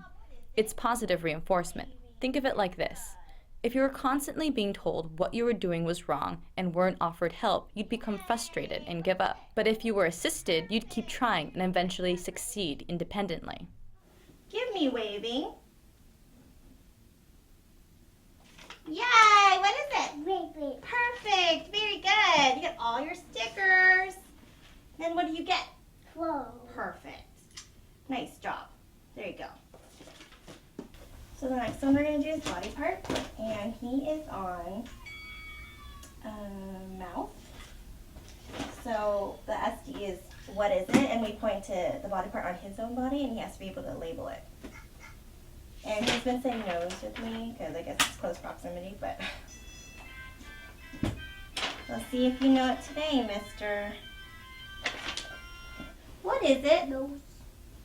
It's positive reinforcement. Think of it like this. If you were constantly being told what you were doing was wrong and weren't offered help, you'd become frustrated and give up. But if you were assisted, you'd keep trying and eventually succeed independently. Give me waving. Yay! What is it? Waving. Perfect. Very good. You get all your stickers. Then what do you get? Whoa. Perfect. Nice job. There you go. So the next one we're going to do is body part, and he is on mouth. So the SD is what is it, and we point to the body part on his own body, and he has to be able to label it. And he's been saying nose with me, because I guess it's close proximity, but let's see if you know it today, mister. What is it? Nose.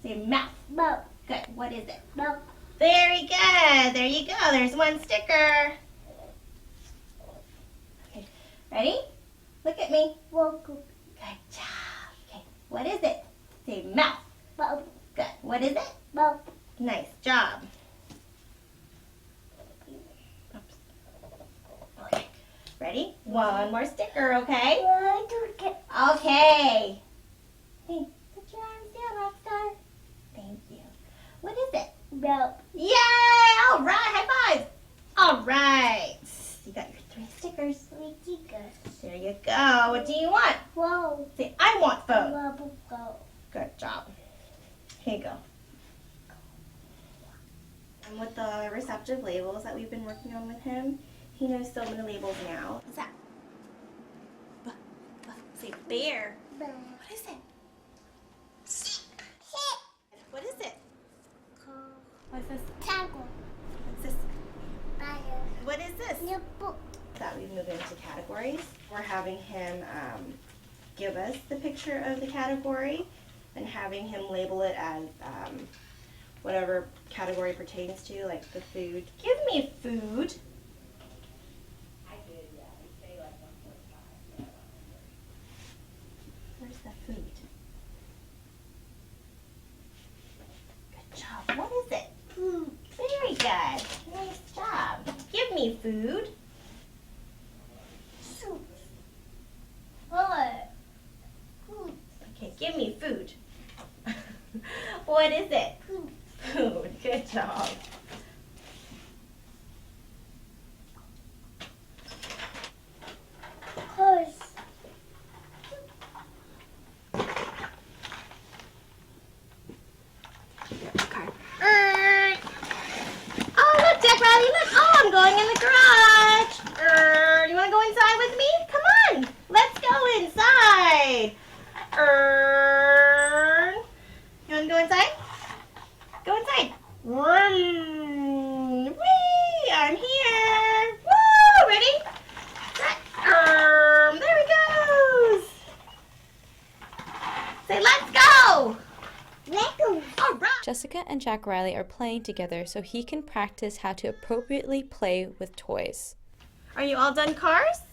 Say mouth. Mouth. Good. What is it? Mouth. Very good. There you go. There's one sticker. Okay. Ready? Look at me. Welcome. Good job. Okay. What is it? Say mouth. Mouth. Good. What is it? Mouth. Nice job. Oops. Okay. Ready? One more sticker, okay? Okay. Hey, put your arms down, Rockstar. Thank you. What is it? Mouth. Yay! All right, high five. All right. You got your 3 stickers. 3 stickers. There you go. What do you want? Whoa. Say, I want phone. Go. Good job. Here you go. And with the receptive labels that we've been working on with him, he knows so many labels now. What's that? Say bear. Bear. What is it? What is it? What's this? Tango. What's this? Fire. What is this? Your book. That we move into categories. We're having him give us the picture of the category and having him label it as whatever category pertains to, like the food. Give me food. Where's the food? Good job. What is it? Food. Very good. Nice job. Give me food. Soup. What? Food. Okay, give me food. What is it? Food. Food. Good job. Horse. Okay. Oh, look, Jack Riley, look. Oh, I'm going in the garage. You want to go inside with me? Come on. Let's go inside. You want to go inside? Go inside. Whee! I'm here. Woo! Ready? There he goes. Say, let's go. Let's go. All right. Jessica and Jack Riley are playing together so he can practice how to appropriately play with toys. Are you all done, cars?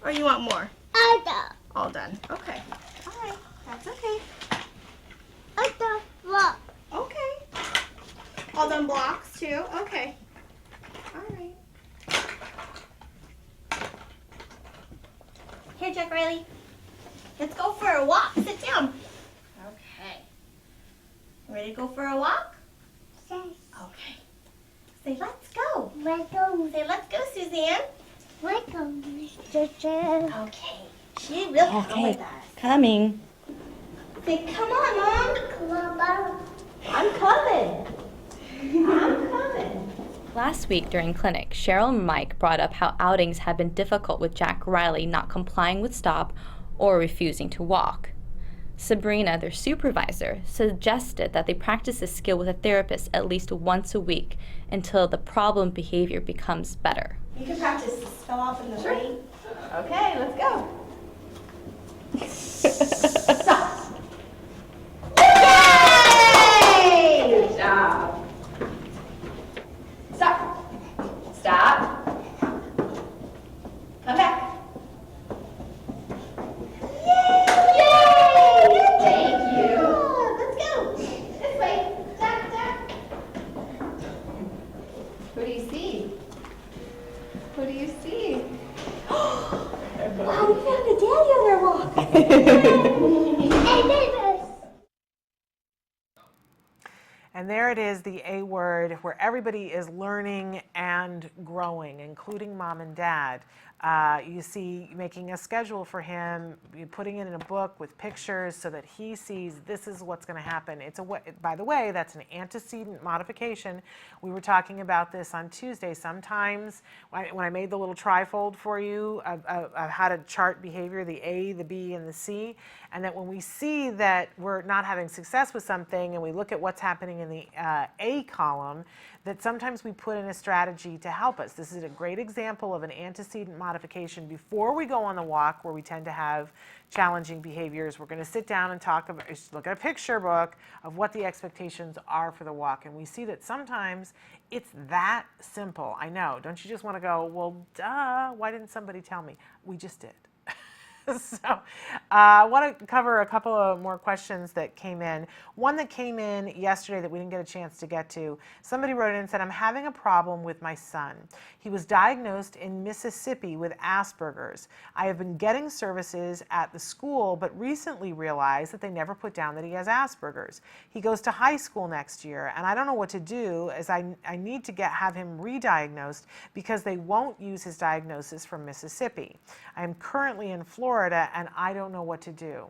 Or you want more? All done. All done. Okay. All right. That's okay. All done. Look. Okay. All done blocks too? Okay. All right. Here, Jack Riley. Let's go for a walk. Sit down. Okay. Ready to go for a walk? Yes. Okay. Say, let's go. Let's go. Say, let's go, Suzanne. Let's go, Mr. Jen. Okay. She will come with us. Coming. Say, come on, Mom. Come on, Mom. I'm coming. I'm coming. Last week during clinic, Cheryl and Mike brought up how outings have been difficult with Jack Riley not complying with stop or refusing to walk. Sabrina, their supervisor, suggested that they practice this skill with a therapist at least once a week until the problem behavior becomes better. You can practice spell off in the rain. Okay, let's go. Stop. Yay! Good job. Stop. Stop. Come back. Yay! Thank you. Let's go. This way. Stop, stop. Who do you see? Who do you see? Oh, we found a daddy on our walk. Hey, neighbors. And there it is, the A word, where everybody is learning and growing, including mom and dad. You see making a schedule for him, putting it in a book with pictures so that he sees this is what's going to happen. It's by the way, that's an antecedent modification. We were talking about this on Tuesday. Sometimes when I made the little trifold for you of how to chart behavior, the A, the B, and the C, and that when we see that we're not having success with something and we look at what's happening in the A column, that sometimes we put in a strategy to help us. This is a great example of an antecedent modification before we go on the walk where we tend to have challenging behaviors. We're going to sit down and look at a picture book of what the expectations are for the walk. And we see that sometimes it's that simple. I know. Don't you just want to go, well, duh, why didn't somebody tell me? We just did. So I want to cover a couple of more questions that came in. One that came in yesterday that we didn't get a chance to get to. Somebody wrote in and said, I'm having a problem with my son. He was diagnosed in Mississippi with Asperger's. I have been getting services at the school, but recently realized that they never put down that he has Asperger's. He goes to high school next year, and I don't know what to do, as I need to have him re-diagnosed because they won't use his diagnosis from Mississippi. I am currently in Florida, and I don't know what to do.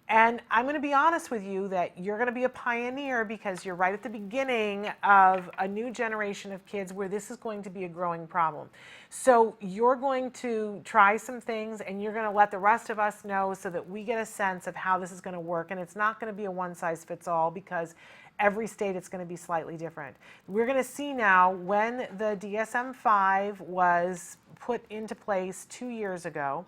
And I'm going to be honest with you that you're going to be a pioneer because you're right at the beginning of a new generation of kids where this is going to be a growing problem. So you're going to try some things and you're going to let the rest of us know so that we get a sense of how this is going to work. And it's not going to be a one-size-fits-all because Every state it's going to be slightly different. We're going to see now when the DSM-5 was put into place 2 years ago,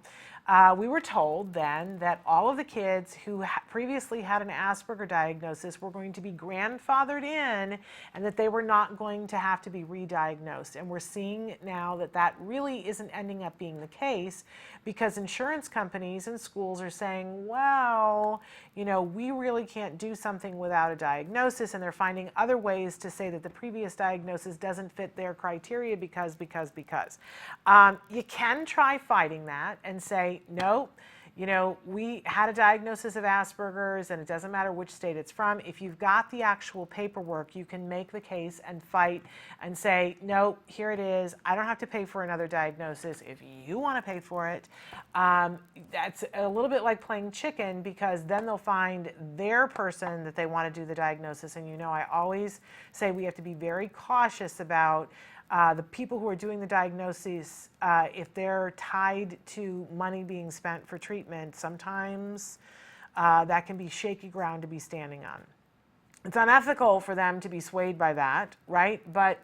we were told then that all of the kids who previously had an Asperger diagnosis were going to be grandfathered in and that they were not going to have to be re-diagnosed. And we're seeing now that that really isn't ending up being the case, because insurance companies and schools are saying, well, you know, we really can't do something without a diagnosis, and they're finding other ways to say that the previous diagnosis doesn't fit their criteria because. You can try fighting that and say, no, you know, we had a diagnosis of Asperger's and it doesn't matter which state it's from. If you've got the actual paperwork, you can make the case and fight and say, no, here it is. I don't have to pay for another diagnosis. If you want to pay for it, that's a little bit like playing chicken, because then they'll find their person that they want to do the diagnosis. And you know, I always say we have to be very cautious about the people who are doing the diagnoses, if they're tied to money being spent for treatment, sometimes that can be shaky ground to be standing on. It's unethical for them to be swayed by that, right? But,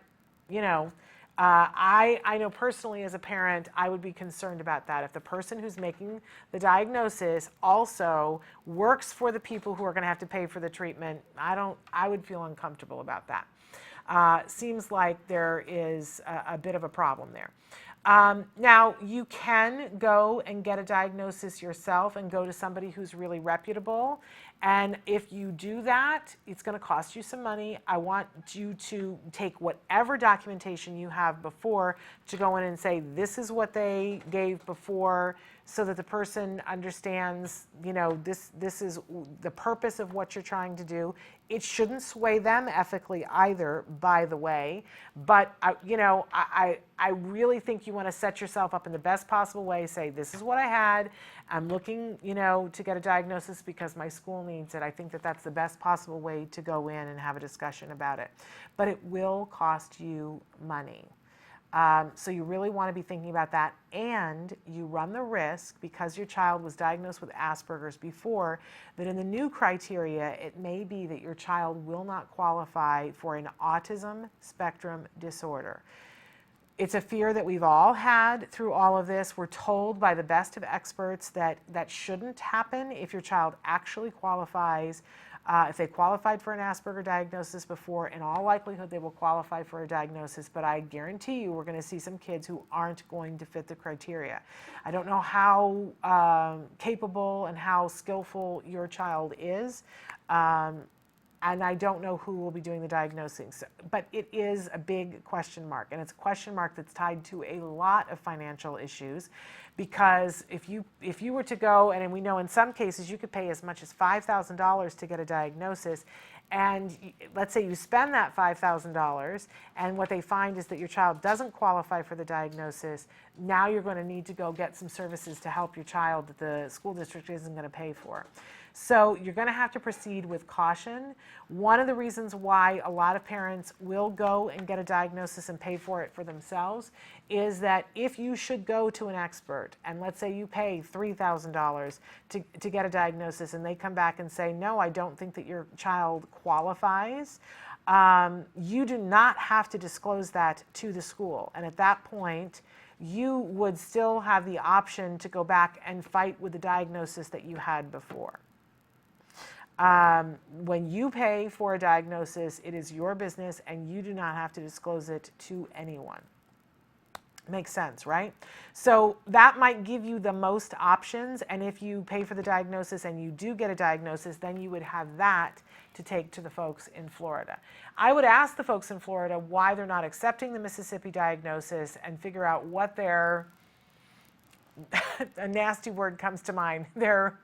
you know, I know personally as a parent, I would be concerned about that. If the person who's making the diagnosis also works for the people who are going to have to pay for the treatment, I would feel uncomfortable about that. Seems like there is a bit of a problem there. Now, you can go and get a diagnosis yourself and go to somebody who's really reputable. And if you do that, it's going to cost you some money. I want you to take whatever documentation you have before to go in and say, this is what they gave before, so that the person understands, you know, this is the purpose of what you're trying to do. It shouldn't sway them ethically either, by the way. But, you know, I really think you want to set yourself up in the best possible way. Say, this is what I had. I'm looking, you know, to get a diagnosis because my school needs it. I think that that's the best possible way to go in and have a discussion about it. But it will cost you money. So you really want to be thinking about that, and you run the risk, because your child was diagnosed with Asperger's before, that in the new criteria, it may be that your child will not qualify for an autism spectrum disorder. It's a fear that we've all had through all of this. We're told by the best of experts that that shouldn't happen if your child actually qualifies. If they qualified for an Asperger diagnosis before, in all likelihood they will qualify for a diagnosis, but I guarantee you we're going to see some kids who aren't going to fit the criteria. I don't know how capable and how skillful your child is, and I don't know who will be doing the diagnosing, but it is a big question mark, and it's a question mark that's tied to a lot of financial issues. Because if you were to go, and we know in some cases you could pay as much as $5,000 to get a diagnosis, and let's say you spend that $5,000, and what they find is that your child doesn't qualify for the diagnosis, now you're going to need to go get some services to help your child that the school district isn't going to pay for. So you're going to have to proceed with caution. One of the reasons why a lot of parents will go and get a diagnosis and pay for it for themselves is that if you should go to an expert, and let's say you pay $3,000 to get a diagnosis, and they come back and say, no, I don't think that your child qualifies, you do not have to disclose that to the school. And at that point, you would still have the option to go back and fight with the diagnosis that you had before. When you pay for a diagnosis, it is your business, and you do not have to disclose it to anyone. Makes sense, right? So that might give you the most options, and if you pay for the diagnosis and you do get a diagnosis, then you would have that to take to the folks in Florida. I would ask the folks in Florida why they're not accepting the Mississippi diagnosis and figure out what their a nasty word comes to mind, their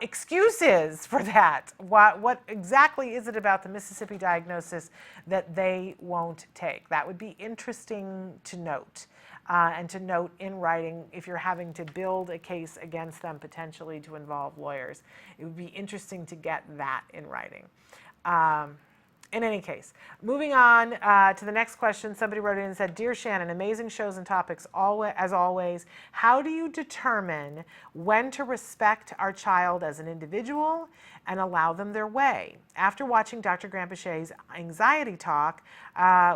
excuses for that. What exactly is it about the Mississippi diagnosis that they won't take? That would be interesting to note, and to note in writing if you're having to build a case against them potentially to involve lawyers. It would be interesting to get that in writing. In any case, moving on to the next question, somebody wrote in and said, Dear Shannon, amazing shows and topics as always. How do you determine when to respect our child as an individual and allow them their way? After watching Dr. Granpechet's anxiety talk,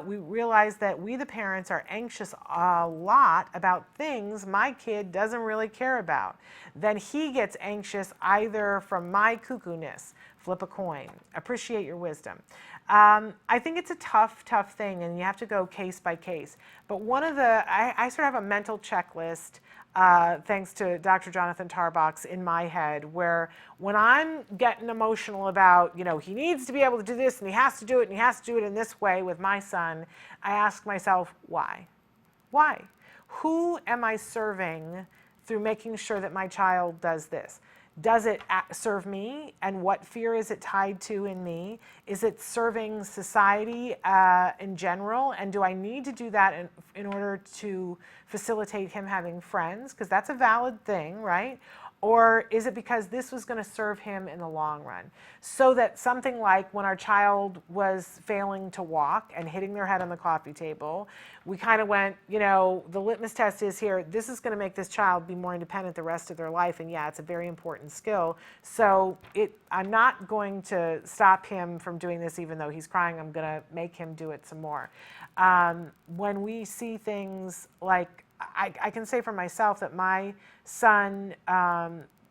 we realized that we, the parents, are anxious a lot about things my kid doesn't really care about. Then he gets anxious either from my cuckoo-ness. Flip a coin. Appreciate your wisdom. I think it's a tough thing, and you have to go case by case. But one of the, I sort of have a mental checklist, thanks to Dr. Jonathan Tarbox, in my head, where when I'm getting emotional about, you know, he needs to be able to do this, and he has to do it, and he has to do it in this way with my son, I ask myself, why? Why? Who am I serving through making sure that my child does this? Does it serve me, and what fear is it tied to in me? Is it serving society in general, and do I need to do that in order to facilitate him having friends? Because that's a valid thing, right? Or is it because this was going to serve him in the long run? So that something like when our child was failing to walk and hitting their head on the coffee table, we kind of went, you know, the litmus test is here, this is going to make this child be more independent the rest of their life, and yeah, it's a very important skill. So I'm not going to stop him from doing this even though he's crying. I'm going to make him do it some more. When we see things like, I can say for myself that my son,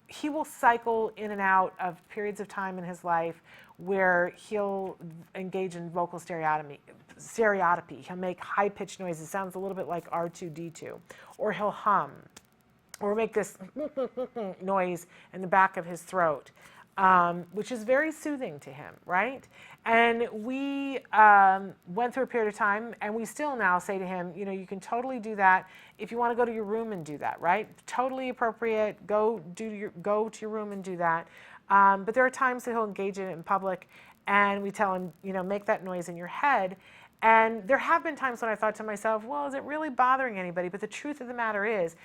he will cycle in and out of periods of time in his life where he'll engage in vocal stereotypy. He'll make high-pitched noises. Sounds a little bit like R2-D2. Or he'll hum. Or make this noise in the back of his throat, which is very soothing to him, right? And we went through a period of time, and we still now say to him, you know, you can totally do that if you want to go to your room and do that, right? Totally appropriate. Go to your room and do that. But there are times that he'll engage in it in public, and we tell him, you know, make that noise in your head. And there have been times when I thought to myself, well, is it really bothering anybody? But the truth of the matter is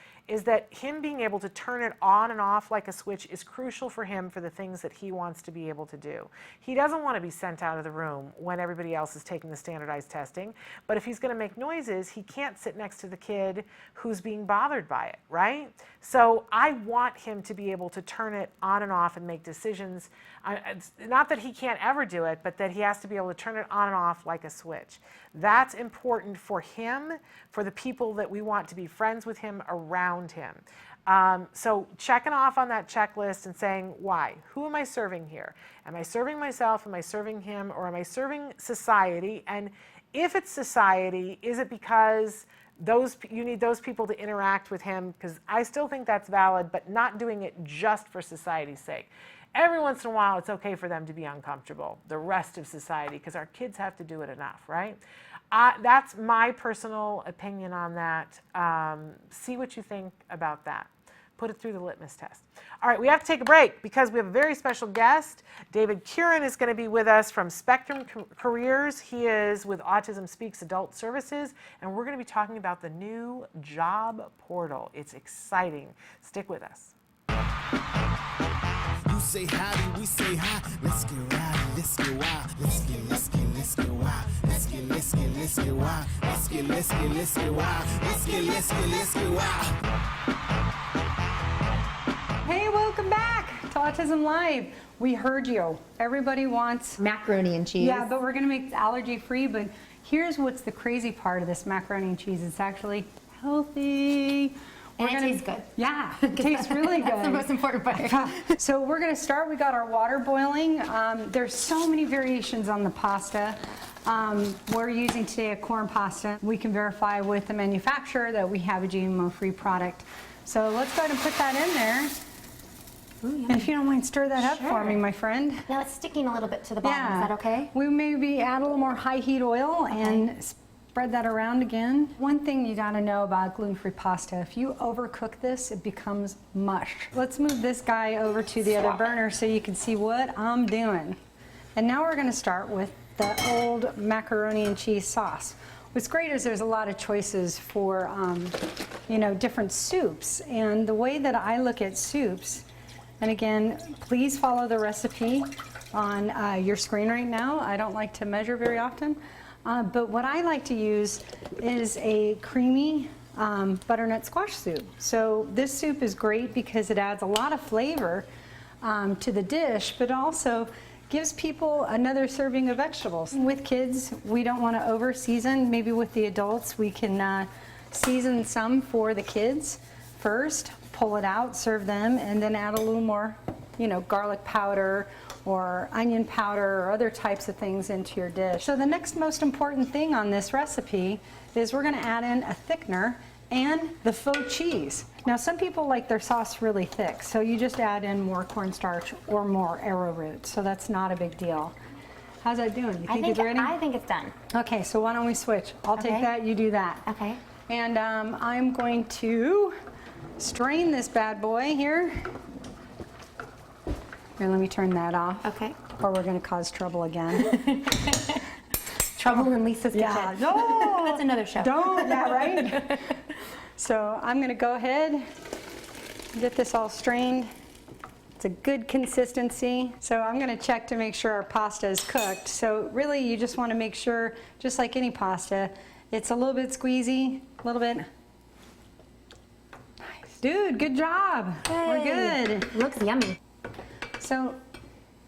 that him being able to turn it on and off like a switch is crucial for him for the things that he wants to be able to do. He doesn't want to be sent out of the room when everybody else is taking the standardized testing, but if he's going to make noises, he can't sit next to the kid who's being bothered by it, right? So I want him to be able to turn it on and off and make decisions. It's not that he can't ever do it, but that he has to be able to turn it on and off like a switch. That's important for him, for the people that we want to be friends with him, around him. So checking off on that checklist and saying, why? Who am I serving here? Am I serving myself? Am I serving him? Or am I serving society? And if it's society, is it because you need those people to interact with him? Because I still think that's valid, but not doing it just for society's sake. Every once in a while, it's okay for them to be uncomfortable, the rest of society, because our kids have to do it enough, right? That's my personal opinion on that. See what you think about that. Put it through the litmus test. All right, we have to take a break because we have a very special guest. David Curran is going to be with us from Spectrum Careers. He is with Autism Speaks Adult Services, and we're going to be talking about the new job portal. It's exciting. Stick with us. You say howdy, we say hi. Let's get rowdy, let's get wild. Let's get wild. Let's get wild. Let's get wild. Let's get wild. Hey, welcome back to Autism Live. We heard you. Everybody wants macaroni and cheese. Yeah, but we're gonna make it allergy free. But here's what's the crazy part of this macaroni and cheese. It's actually healthy. And it tastes good. Yeah, it tastes really good. That's the most important part. So we're going to start. We got our water boiling. There's so many variations on the pasta. We're using today a corn pasta. We can verify with the manufacturer that we have a GMO-free product. So let's go ahead and put that in there. Ooh, and if you don't mind, stir that up for me, my friend. Now it's sticking a little bit to the bottom. Yeah. Is that okay? We maybe add a little more high heat oil and spread that around again. One thing you gotta know about gluten-free pasta, if you overcook this, it becomes mush. Let's move this guy over to the other burner so you can see what I'm doing. And now we're gonna start with the old macaroni and cheese sauce. What's great is there's a lot of choices for, you know, different soups. And the way that I look at soups And again, please follow the recipe on your screen right now. I don't like to measure very often, but what I like to use is a creamy butternut squash soup. So this soup is great because it adds a lot of flavor to the dish, but also gives people another serving of vegetables. With kids, we don't want to over season. Maybe with the adults, we can season some for the kids first, pull it out, serve them, and then add a little more, garlic powder or onion powder or other types of things into your dish. So the next most important thing on this recipe is we're going to add in a thickener and the faux cheese. Now some people like their sauce really thick, so you just add in more cornstarch or more arrowroot, so that's not a big deal. How's that doing? You think it's ready? I think it's done. Okay, so why don't we switch? I'll take that, you do that. Okay. And I'm going to strain this bad boy here. Here, let me turn that off. Okay. Or we're going to cause trouble again. Trouble in Lisa's kitchen. Yeah, no! That's another show. Don't, yeah, right? So I'm going to go ahead and get this all strained. It's a good consistency. So I'm going to check to make sure our pasta is cooked. So really you just want to make sure, just like any pasta, it's a little bit squeezy, a little bit. Nice. Dude, good job. Yay. We're good. Looks yummy. So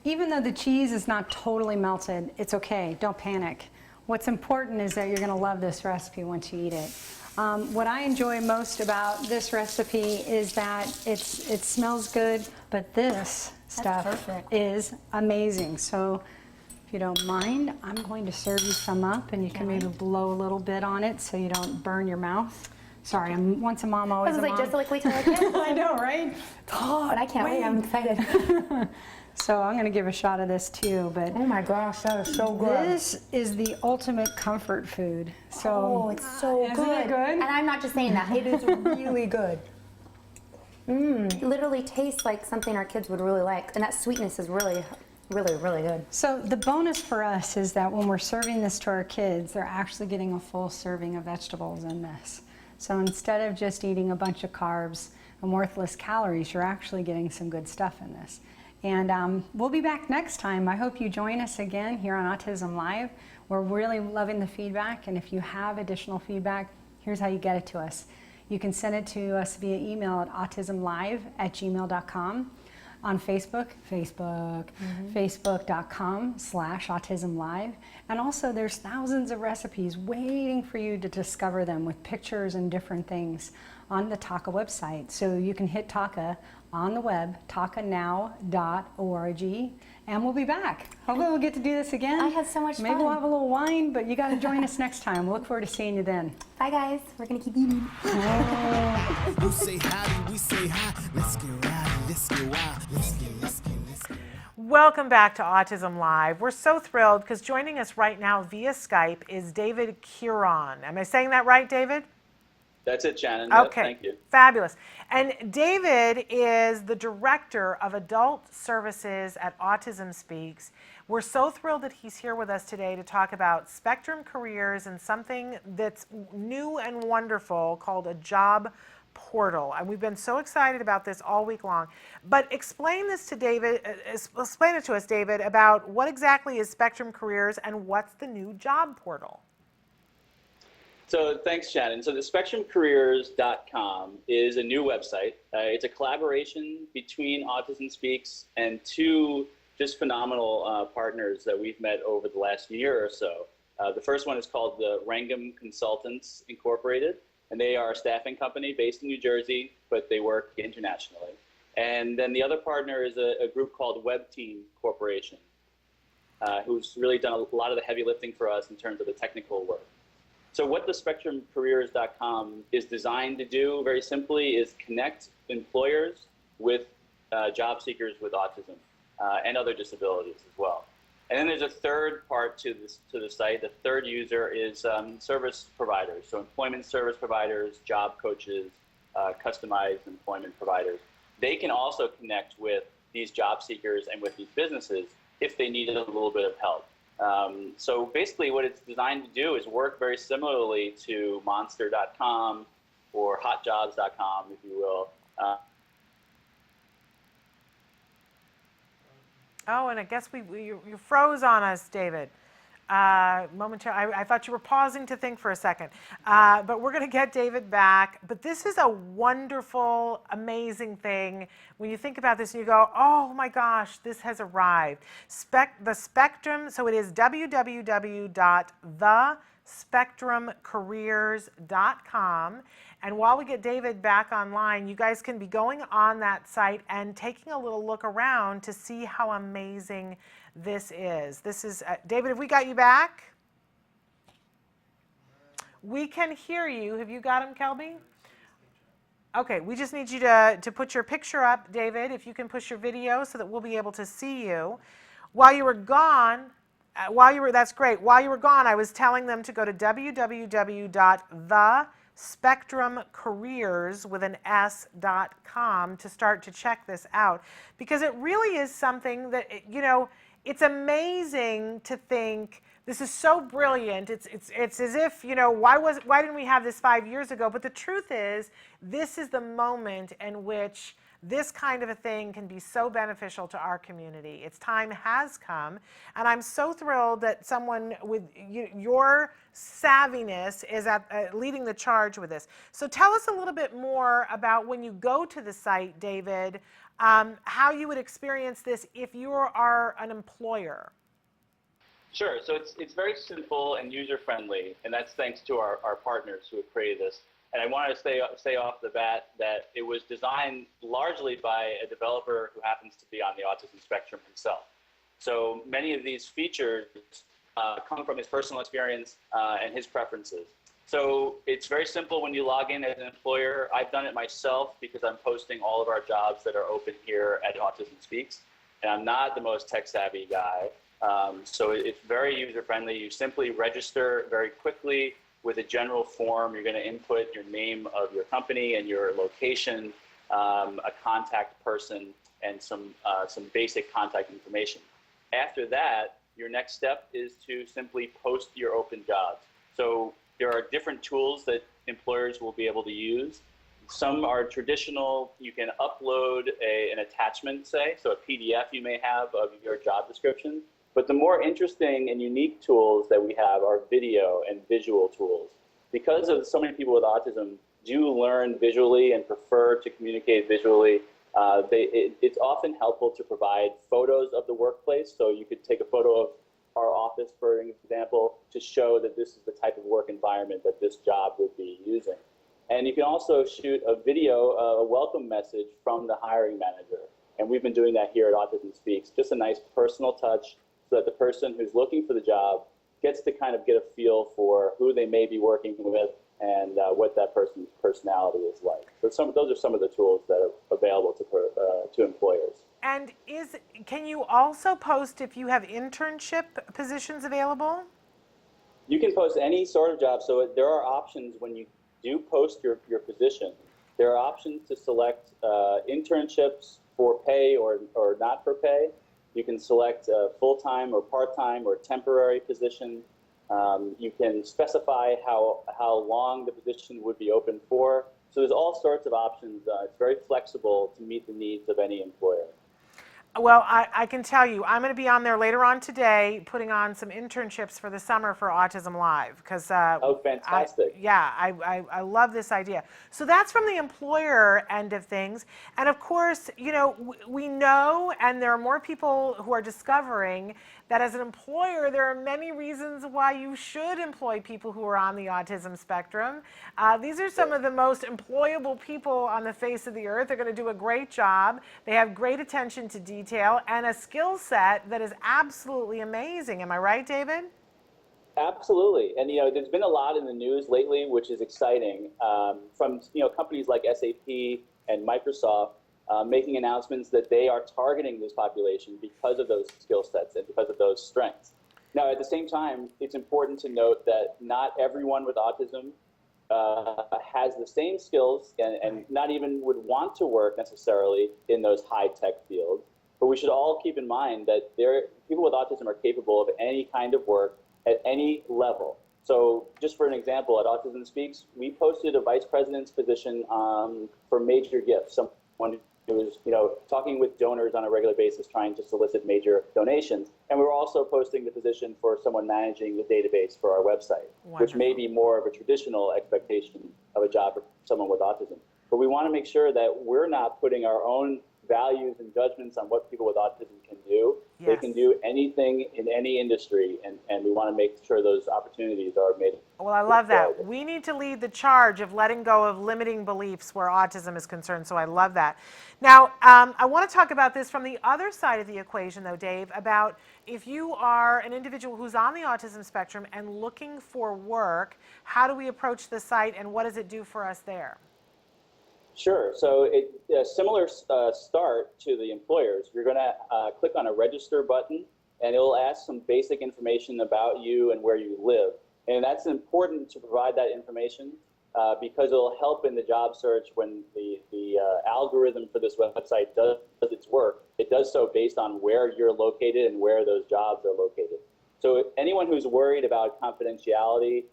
even though the cheese is not totally melted, it's okay. Don't panic. What's important is that you're going to love this recipe once you eat it. What I enjoy most about this recipe is that it smells good, but this stuff is amazing. So if you don't mind, I'm going to serve you some up, and you can maybe blow a little bit on it so you don't burn your mouth. Sorry, I'm once a mom, always a mom. Just like we tell our kids. I know, right? Oh, but I can't wait. I'm excited. So I'm going to give a shot of this too, but oh my gosh, that is so good. This is the ultimate comfort food. So it's so isn't good. it good? And I'm not just saying that. It is really good. It literally tastes like something our kids would really like, and that sweetness is really, really, really good. So the bonus for us is that when we're serving this to our kids, they're actually getting a full serving of vegetables in this. So instead of just eating a bunch of carbs and worthless calories, you're actually getting some good stuff in this. And we'll be back next time. I hope you join us again here on Autism Live. We're really loving the feedback, and if you have additional feedback, here's how you get it to us. You can send it to us via email at autismlive@gmail.com. On Facebook, facebook.com/autismlive. And also there's thousands of recipes waiting for you to discover them with pictures and different things on the TACA website. So you can hit TACA on the web, tacanow.org, and we'll be back. Hopefully we'll get to do this again. I had so much fun. Maybe we'll have a little wine, but you got to join us next time. We'll look forward to seeing you then. Bye guys, we're gonna keep eating. You say howdy, we say hi. Let's get rowdy, let's get wild. Let's get. Welcome back to Autism Live. We're so thrilled because joining us right now via Skype is David Curon. Am I saying that right, David? That's it, Shannon. Okay, Thank you. fabulous. And David is the Director of Adult Services at Autism Speaks. We're so thrilled that he's here with us today to talk about Spectrum Careers and something that's new and wonderful called a job portal. And we've been so excited about this all week long. But explain this to David, explain it to us, David, about what exactly is Spectrum Careers and what's the new job portal? So thanks, Shannon. So the SpectrumCareers.com is a new website. It's a collaboration between Autism Speaks and two just phenomenal partners that we've met over the last year or so. The first one is called the Wrangham Consultants Incorporated, and they are a staffing company based in New Jersey, but they work internationally. And then the other partner is a group called Web Team Corporation, who's really done a lot of the heavy lifting for us in terms of the technical work. So what the SpectrumCareers.com is designed to do, very simply, is connect employers with job seekers with autism and other disabilities as well. And then there's a third part to the site. The third user is service providers, so employment service providers, job coaches, customized employment providers. They can also connect with these job seekers and with these businesses if they needed a little bit of help. So basically what it's designed to do is work very similarly to Monster.com or HotJobs.com, if you will. Oh, and I guess you froze on us, David. Momentarily, I thought you were pausing to think for a second. But we're going to get David back. But this is a wonderful, amazing thing. When you think about this and you go, oh my gosh, this has arrived. The Spectrum, so it is www.thespectrumcareers.com. And while we get David back online, you guys can be going on that site and taking a little look around to see how amazing this is. David, have we got you back? We can hear you. Have you got him, Kelby? Okay, we just need you to put your picture up, David, if you can push your video so that we'll be able to see you. While you were gone, that's great. While you were gone, I was telling them to go to www.thespectrumcareers.com to start to check this out, because it really is something that, it's amazing to think this is so brilliant. It's as if, why didn't we have this 5 years ago? But the truth is, this is the moment in which this kind of a thing can be so beneficial to our community. Its time has come, and I'm so thrilled that someone with your savviness is leading the charge with this. So tell us a little bit more about when you go to the site, David, how you would experience this if you are an employer. Sure. So it's very simple and user-friendly, and that's thanks to our partners who have created this. And I want to say off the bat that it was designed largely by a developer who happens to be on the autism spectrum himself. So many of these features come from his personal experience and his preferences. So it's very simple when you log in as an employer. I've done it myself because I'm posting all of our jobs that are open here at Autism Speaks. And I'm not the most tech-savvy guy. So it's very user-friendly. You simply register very quickly with a general form. You're going to input your name of your company and your location, a contact person, and some basic contact information. After that, your next step is to simply post your open jobs. So there are different tools that employers will be able to use. Some are traditional. You can upload an attachment, say, so a PDF you may have of your job description. But the more interesting and unique tools that we have are video and visual tools. Because of so many people with autism do learn visually and prefer to communicate visually, it's often helpful to provide photos of the workplace. So you could take a photo of our office, for example, to show that this is the type of work environment that this job would be using. And you can also shoot a video, a welcome message from the hiring manager. And we've been doing that here at Autism Speaks, just a nice personal touch, so that the person who's looking for the job gets to kind of get a feel for who they may be working with and what that person's personality is like. So those are some of the tools that are available to employers. And can you also post if you have internship positions available? You can post any sort of job. So there are options when you do post your position. There are options to select internships for pay or not for pay. You can select a full-time or part-time or temporary position. You can specify how long the position would be open for. So there's all sorts of options. It's very flexible to meet the needs of any employer. Well, I can tell you, I'm going to be on there later on today, putting on some internships for the summer for autism-live, because oh, fantastic! I love this idea. So that's from the employer end of things, and of course, we know, and there are more people who are discovering that as an employer, there are many reasons why you should employ people who are on the autism spectrum. These are some of the most employable people on the face of the earth. They're going to do a great job. They have great attention to detail and a skill set that is absolutely amazing. Am I right, David? Absolutely. And there's been a lot in the news lately, which is exciting, from companies like SAP and Microsoft making announcements that they are targeting this population because of those skill sets and because of those strengths. Now, at the same time, it's important to note that not everyone with autism has the same skills and not even would want to work necessarily in those high-tech fields. But we should all keep in mind that people with autism are capable of any kind of work at any level. So just for an example, at Autism Speaks, we posted a vice president's position for major gifts, someone It was, talking with donors on a regular basis, trying to solicit major donations. And we were also posting the position for someone managing the database for our website, which may be more of a traditional expectation of a job for someone with autism. But we want to make sure that we're not putting our own values and judgments on what people with autism can do. They Yes. can do anything in any industry, and we want to make sure those opportunities are made. Well, I love that. We need to lead the charge of letting go of limiting beliefs where autism is concerned, so I love that. Now, I want to talk about this from the other side of the equation, though, Dave, about if you are an individual who's on the autism spectrum and looking for work, how do we approach the site and what does it do for us there? Sure. So a similar start to the employers. You're going to click on a register button, and it'll ask some basic information about you and where you live. And that's important to provide that information because it'll help in the job search when the algorithm for this website does its work. It does so based on where you're located and where those jobs are located. So anyone who's worried about confidentiality,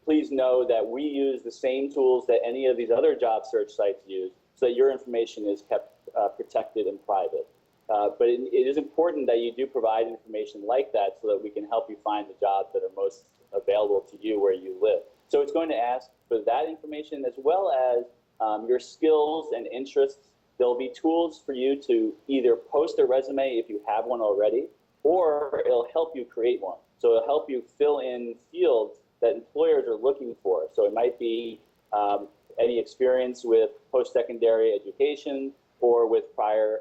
please know that we use the same tools that any of these other job search sites use so that your information is kept protected and private. But it is important that you do provide information like that so that we can help you find the jobs that are most available to you where you live. So it's going to ask for that information as well as your skills and interests. There'll be tools for you to either post a resume if you have one already, or it'll help you create one. So it'll help you fill in fields that employers are looking for. So it might be any experience with post-secondary education or with prior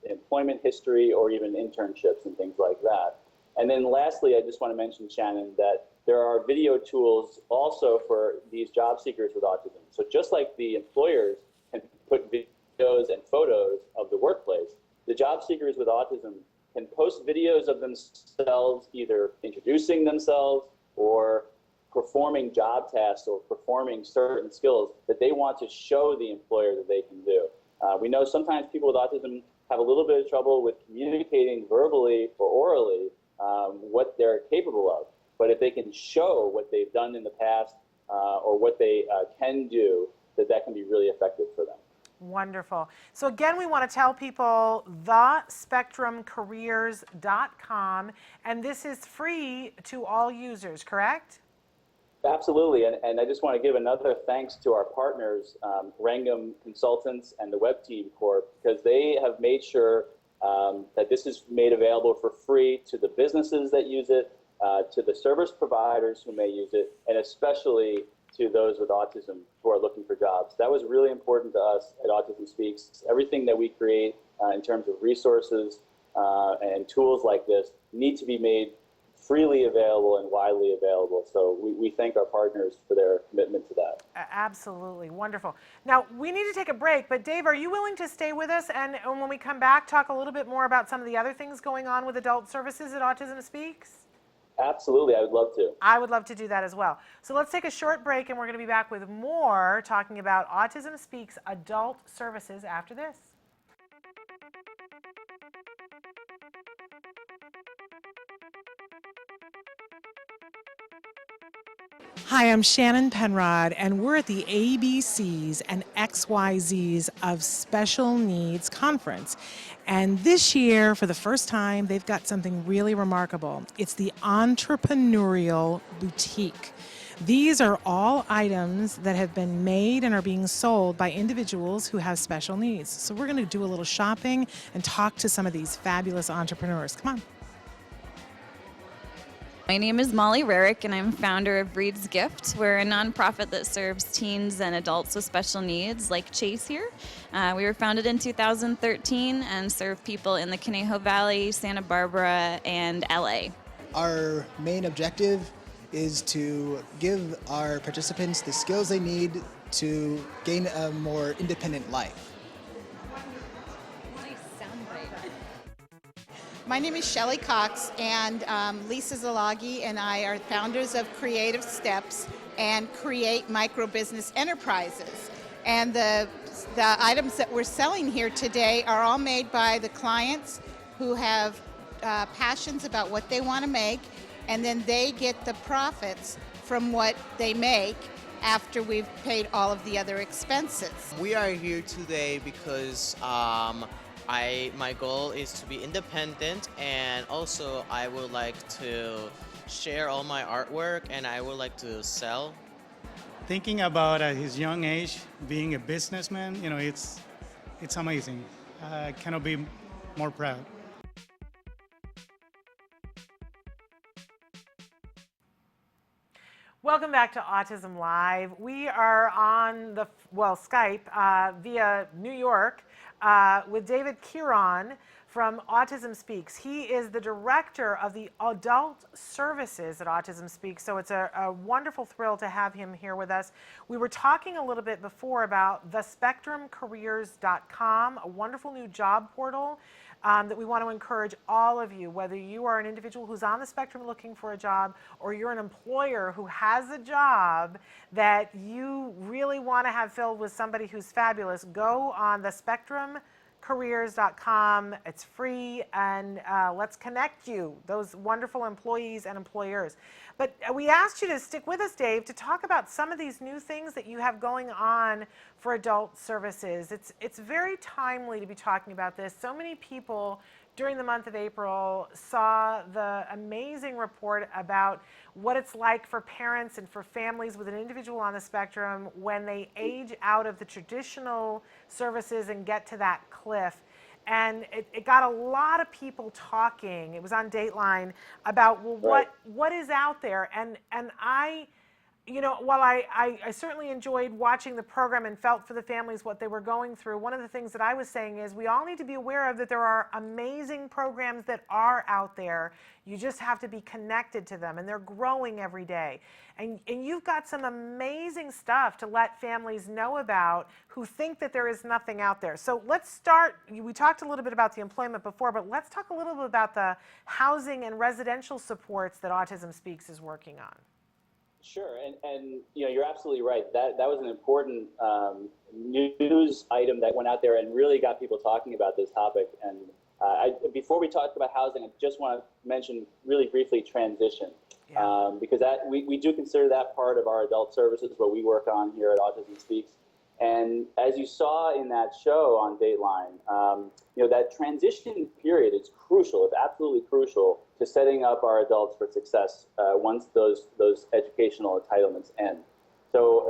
employment history or even internships and things like that. And then lastly, I just want to mention, Shannon, that there are video tools also for these job seekers with autism. So just like the employers can put videos and photos of the workplace, the job seekers with autism can post videos of themselves either introducing themselves or performing job tasks or performing certain skills that they want to show the employer that they can do. We know sometimes people with autism have a little bit of trouble with communicating verbally or orally what they're capable of. But if they can show what they've done in the past or what they can do, that can be really effective for them. Wonderful. So again, we want to tell people thespectrumcareers.com, and this is free to all users, correct? Absolutely, and I just want to give another thanks to our partners, Rangam Consultants and the Web Team Corp, because they have made sure that this is made available for free to the businesses that use it, to the service providers who may use it, and especially to those with autism who are looking for jobs. That was really important to us at Autism Speaks. Everything that we create in terms of resources and tools like this need to be made freely available and widely available. So we thank our partners for their commitment to that. Absolutely. Wonderful. Now, we need to take a break, but Dave, are you willing to stay with us and when we come back, talk a little bit more about some of the other things going on with adult services at Autism Speaks? Absolutely. I would love to. I would love to do that as well. So let's take a short break and we're going to be back with more talking about Autism Speaks adult services after this. Hi, I'm Shannon Penrod, and we're at the ABCs and XYZs of Special Needs Conference. And this year, for the first time, they've got something really remarkable. It's the Entrepreneurial Boutique. These are all items that have been made and are being sold by individuals who have special needs. So we're going to do a little shopping and talk to some of these fabulous entrepreneurs. Come on. My name is Molly Rarick, and I'm founder of Breed's Gift. We're a nonprofit that serves teens and adults with special needs, like Chase here. We were founded in 2013 and serve people in the Conejo Valley, Santa Barbara, and LA. Our main objective is to give our participants the skills they need to gain a more independent life. My name is Shelley Cox, and Lisa Zalagi and I are founders of Creative Steps and Create Micro Business Enterprises. And the items that we're selling here today are all made by the clients who have passions about what they want to make, and then they get the profits from what they make, after we've paid all of the other expenses. We are here today because my goal is to be independent, and also I would like to share all my artwork, and I would like to sell. Thinking about at his young age being a businessman, you know, it's amazing. I cannot be more proud. Welcome back to Autism Live. We are on Skype via New York with David Kieran from Autism Speaks. He is the director of the adult services at Autism Speaks, so it's a wonderful thrill to have him here with us. We were talking a little bit before about thespectrumcareers.com, a wonderful new job portal that we want to encourage all of you, whether you are an individual who's on the spectrum looking for a job, or you're an employer who has a job that you really want to have filled with somebody who's fabulous. Go on thespectrumcareers.com. It's free, and let's connect you, those wonderful employees and employers. But we asked you to stick with us, Dave, to talk about some of these new things that you have going on for adult services. It's very timely to be talking about this. So many people during the month of April saw the amazing report about what it's like for parents and for families with an individual on the spectrum when they age out of the traditional services and get to that cliff. And it got a lot of people talking. It was on Dateline about, well, what is out there? And I, you know, while I certainly enjoyed watching the program and felt for the families what they were going through, one of the things that I was saying is we all need to be aware of that there are amazing programs that are out there. You just have to be connected to them, and they're growing every day. And you've got some amazing stuff to let families know about who think that there is nothing out there. So let's start. We talked a little bit about the employment before, but let's talk a little bit about the housing and residential supports that Autism Speaks is working on. Sure, and you know, you're absolutely right. That was an important news item that went out there and really got people talking about this topic. And before we talk about housing, I just want to mention really briefly transition, because we do consider that part of our adult services, what we work on here at Autism Speaks. And as you saw in that show on Dateline, you know, that transition period is crucial. It's absolutely crucial to setting up our adults for success once those educational entitlements end. So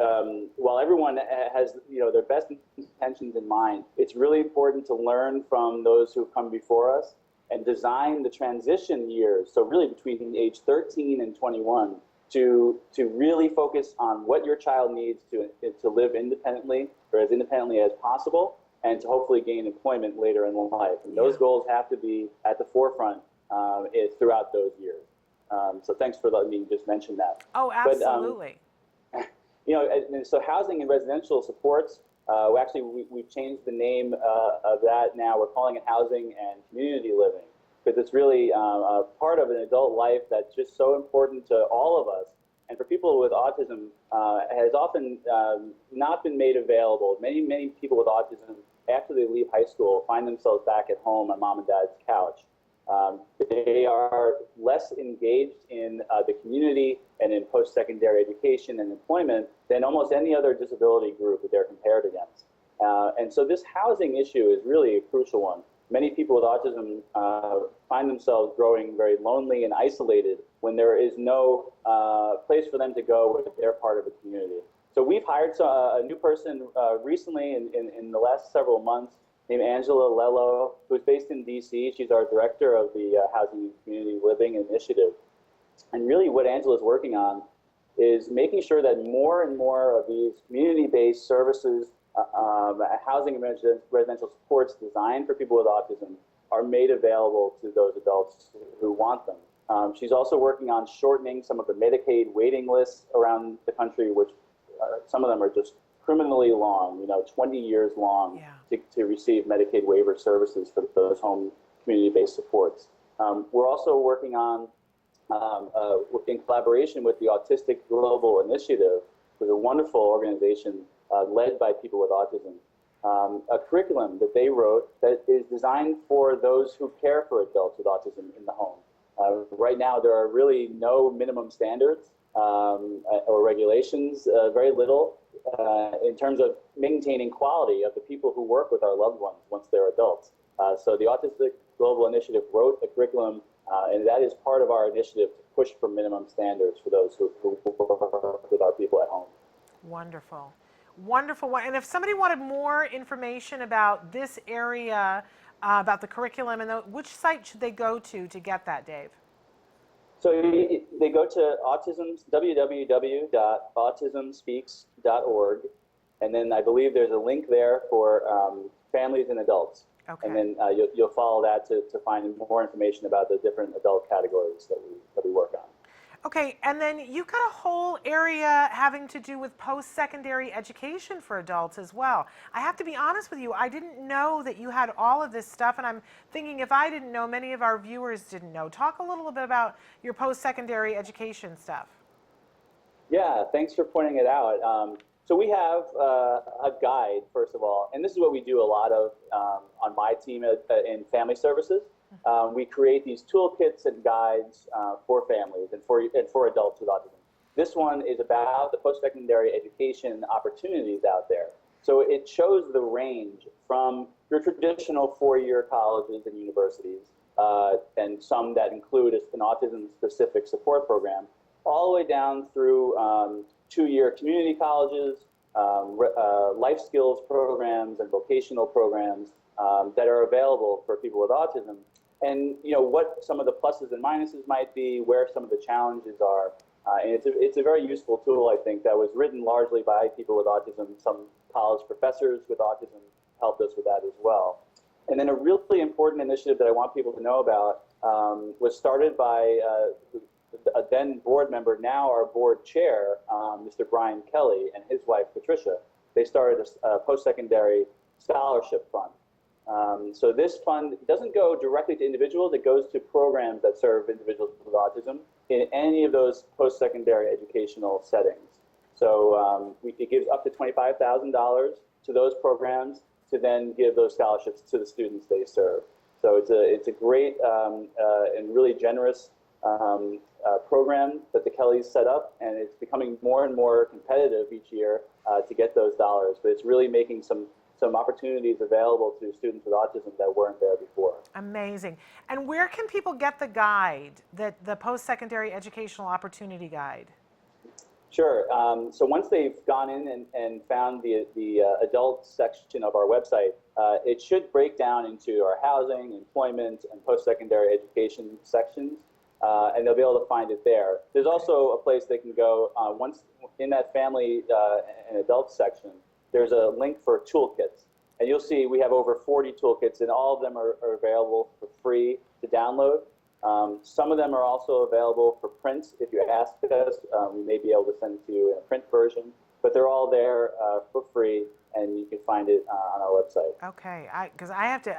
while everyone has, you know, their best intentions in mind, it's really important to learn from those who have come before us and design the transition years. So really between age 13 and 21. To really focus on what your child needs to live independently, or as independently as possible, and to hopefully gain employment later in life. And those goals have to be at the forefront throughout those years. So thanks for letting me just mention that. Oh, absolutely. But, you know, and so housing and residential supports, we've changed the name of that now. We're calling it housing and community living, because it's really a part of an adult life that's just so important to all of us. And for people with autism, has often not been made available. Many people with autism, after they leave high school, find themselves back at home on mom and dad's couch. They are less engaged in the community and in post-secondary education and employment than almost any other disability group that they're compared against. And so this housing issue is really a crucial one. Many people with autism find themselves growing very lonely and isolated when there is no place for them to go if they're part of a community. So we've hired a new person recently in the last several months named Angela Lello, who's based in DC. She's our director of the Housing and Community Living Initiative. And really what Angela's working on is making sure that more and more of these community-based services, housing and residential supports designed for people with autism are made available to those adults who want them. She's also working on shortening some of the Medicaid waiting lists around the country, which some of them are just criminally long, 20 years long to receive Medicaid waiver services for those home community-based supports. We're also working on, in collaboration with the Autistic Global Initiative, which is a wonderful organization led by people with autism, a curriculum that they wrote that is designed for those who care for adults with autism in the home. Right now, there are really no minimum standards or regulations, very little in terms of maintaining quality of the people who work with our loved ones once they're adults. So the Autistic Global Initiative wrote a curriculum, and that is part of our initiative to push for minimum standards for those who work with our people at home. Wonderful. Wonderful. And if somebody wanted more information about this area, about the curriculum, and which site should they go to get that, Dave? So they go to www.autismspeaks.org, and then I believe there's a link there for families and adults. Okay. And then you'll follow that to find more information about the different adult categories that we work on. Okay, and then you've got a whole area having to do with post-secondary education for adults as well. I have to be honest with you, I didn't know that you had all of this stuff, and I'm thinking if I didn't know, many of our viewers didn't know. Talk a little bit about your post-secondary education stuff. Yeah, thanks for pointing it out. So we have a guide, first of all, and this is what we do a lot of on my team in family services. We create these toolkits and guides for families and for adults with autism. This one is about the post-secondary education opportunities out there. So it shows the range from your traditional four-year colleges and universities, and some that include an autism-specific support program, all the way down through two-year community colleges, life skills programs, and vocational programs that are available for people with autism. And what some of the pluses and minuses might be, where some of the challenges are. And it's a very useful tool, I think, that was written largely by people with autism. Some college professors with autism helped us with that as well. And then a really important initiative that I want people to know about was started by a then board member, now our board chair, Mr. Brian Kelly, and his wife, Patricia. They started a post-secondary scholarship fund. So this fund doesn't go directly to individuals, it goes to programs that serve individuals with autism in any of those post-secondary educational settings. So it gives up to $25,000 to those programs to then give those scholarships to the students they serve. So it's a great and really generous program that the Kellys set up, and it's becoming more and more competitive each year to get those dollars. But it's really making some opportunities available to students with autism that weren't there before. Amazing. And where can people get the guide, the post-secondary educational opportunity guide? Sure. So once they've gone in and found the adult section of our website, it should break down into our housing, employment, and post-secondary education sections, and they'll be able to find it there. There's also a place they can go once in that family and adult section. There's a link for toolkits, and you'll see we have over 40 toolkits, and all of them are available for free to download. Some of them are also available for print. If you ask us, we may be able to send it to you in a print version, but they're all there for free, and you can find it on our website. Okay, because I have to